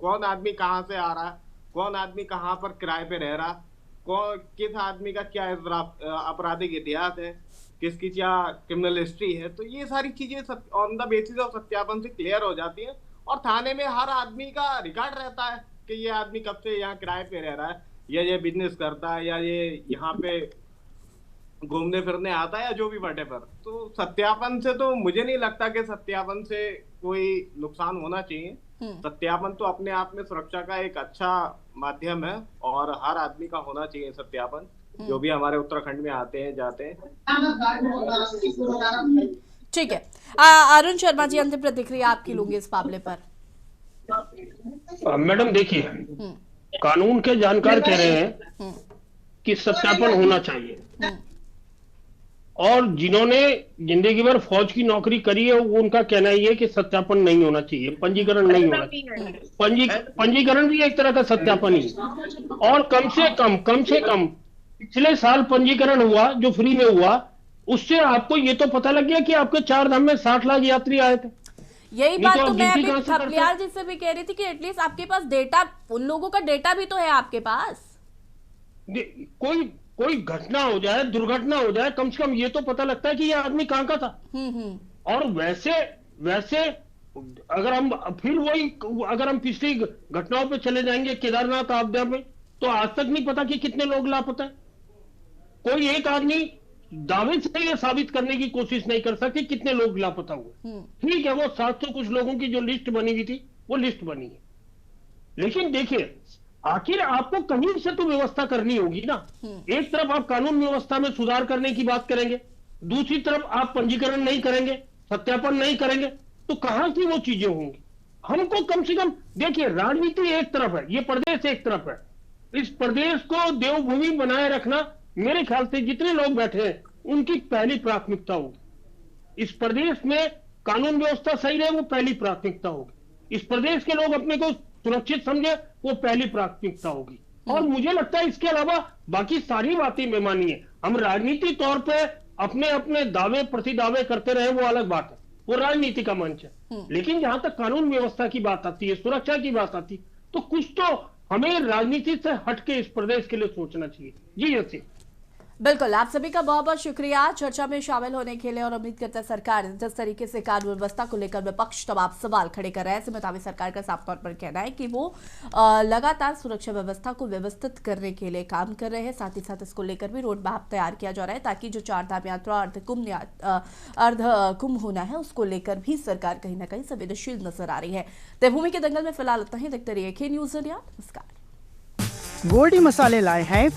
कौन आदमी कहाँ से आ रहा है, कौन आदमी कहाँ पर किराए पे रह रहा, किस आदमी का क्या आपराधिक इतिहास है, किसकी क्या क्रिमिनल हिस्ट्री है। तो ये सारी चीजें ऑन द बेसिस ऑफ सत्यापन से क्लियर हो जाती हैं और थाने में हर आदमी का रिकॉर्ड रहता है कि ये आदमी कब से यहाँ किराए पे रह रहा है, या ये बिजनेस करता है, या ये यहाँ पे घूमने फिरने आता है, या जो भी व्हाटएवर। तो सत्यापन से तो मुझे नहीं लगता कि सत्यापन से कोई नुकसान होना चाहिए। सत्यापन तो अपने आप में सुरक्षा का एक अच्छा माध्यम है और हर आदमी का होना चाहिए सत्यापन, जो भी हमारे उत्तराखंड में आते हैं जाते हैं। ठीक है, अरुण शर्मा जी, अंतिम प्रतिक्रिया आपकी लूंगी इस मामले पर। मैडम देखिए, कानून के जानकार कह रहे हैं कि सत्यापन होना चाहिए, और जिन्होंने जिंदगी भर फौज की नौकरी करी है वो उनका कहना ही है कि सत्यापन नहीं होना चाहिए, पंजीकरण नहीं होना चाहिए। पंजीकरण भी एक तरह का सत्यापन ही, और कम से कम पिछले साल पंजीकरण हुआ जो फ्री में हुआ, उससे आपको ये तो पता लग गया कि आपके 4 धाम में 60 लाख यात्री आए थे। यही बात तो मैं अभी थपलियाल जी से भी कह रही थी कि एटलीस्ट आपके पास डेटा, उन लोगों का डेटा भी तो है आपके पास। कोई घटना हो जाए, दुर्घटना हो जाए, कम से कम ये तो पता लगता है कि ये आदमी कहां का था। और वैसे अगर हम पिछली घटनाओं पे चले जाएंगे, केदारनाथ आपदा में, तो आज तक नहीं पता कि कितने लोग लापता है। कोई एक आदमी दावे से ये साबित करने की कोशिश नहीं कर सकते कितने लोग लापता हुए। ठीक है, वो 700 कुछ लोगों की जो लिस्ट बनी हुई थी वो लिस्ट बनी है, लेकिन देखिए आखिर आपको कहीं से तो व्यवस्था करनी होगी ना। एक तरफ आप कानून व्यवस्था में सुधार करने की बात करेंगे, दूसरी तरफ आप पंजीकरण नहीं करेंगे, सत्यापन नहीं करेंगे, तो कहां की वो चीजें होंगी। हमको कम से कम देखिए, राजनीति एक तरफ है, ये प्रदेश एक तरफ है। इस प्रदेश को देवभूमि बनाए रखना मेरे ख्याल से जितने लोग बैठे हैं उनकी पहली प्राथमिकता होगी। इस प्रदेश में कानून व्यवस्था सही रहे, वो पहली प्राथमिकता होगी। इस प्रदेश के लोग अपने को सुरक्षित समझे, वो पहली प्राथमिकता होगी। और मुझे लगता है इसके अलावा बाकी सारी बातें बेमानी है। हम राजनीति तौर पे अपने अपने दावे प्रतिदावे करते रहे, वो अलग बात है, वो राजनीति का मंच है। लेकिन जहां तक कानून व्यवस्था की बात आती है, सुरक्षा की बात आती है, तो कुछ तो हमें राजनीति से हटके इस प्रदेश के लिए सोचना चाहिए। जी यसी बिल्कुल, आप सभी का बहुत बहुत शुक्रिया चर्चा में शामिल होने के लिए, और उम्मीद करता है सरकार जिस तरीके से कानून व्यवस्था को लेकर विपक्ष तमाम सवाल खड़े कर रहा है, इसके मुताबिक सरकार का साफ तौर पर कहना है कि वो लगातार सुरक्षा व्यवस्था को व्यवस्थित करने के लिए काम कर रहे हैं। साथ ही साथ इसको लेकर भी रोड मैप तैयार किया जा रहा है, ताकि जो 4 धाम यात्रा अर्ध कुंभ होना है उसको लेकर भी सरकार कहीं ना कहीं संवेदनशील नजर आ रही है। देवभूमि के दंगल में फिलहाल इतना ही। देखते रहिए के न्यूज़ इंडिया। नमस्कार। गोल्डी मसाले लाए हैं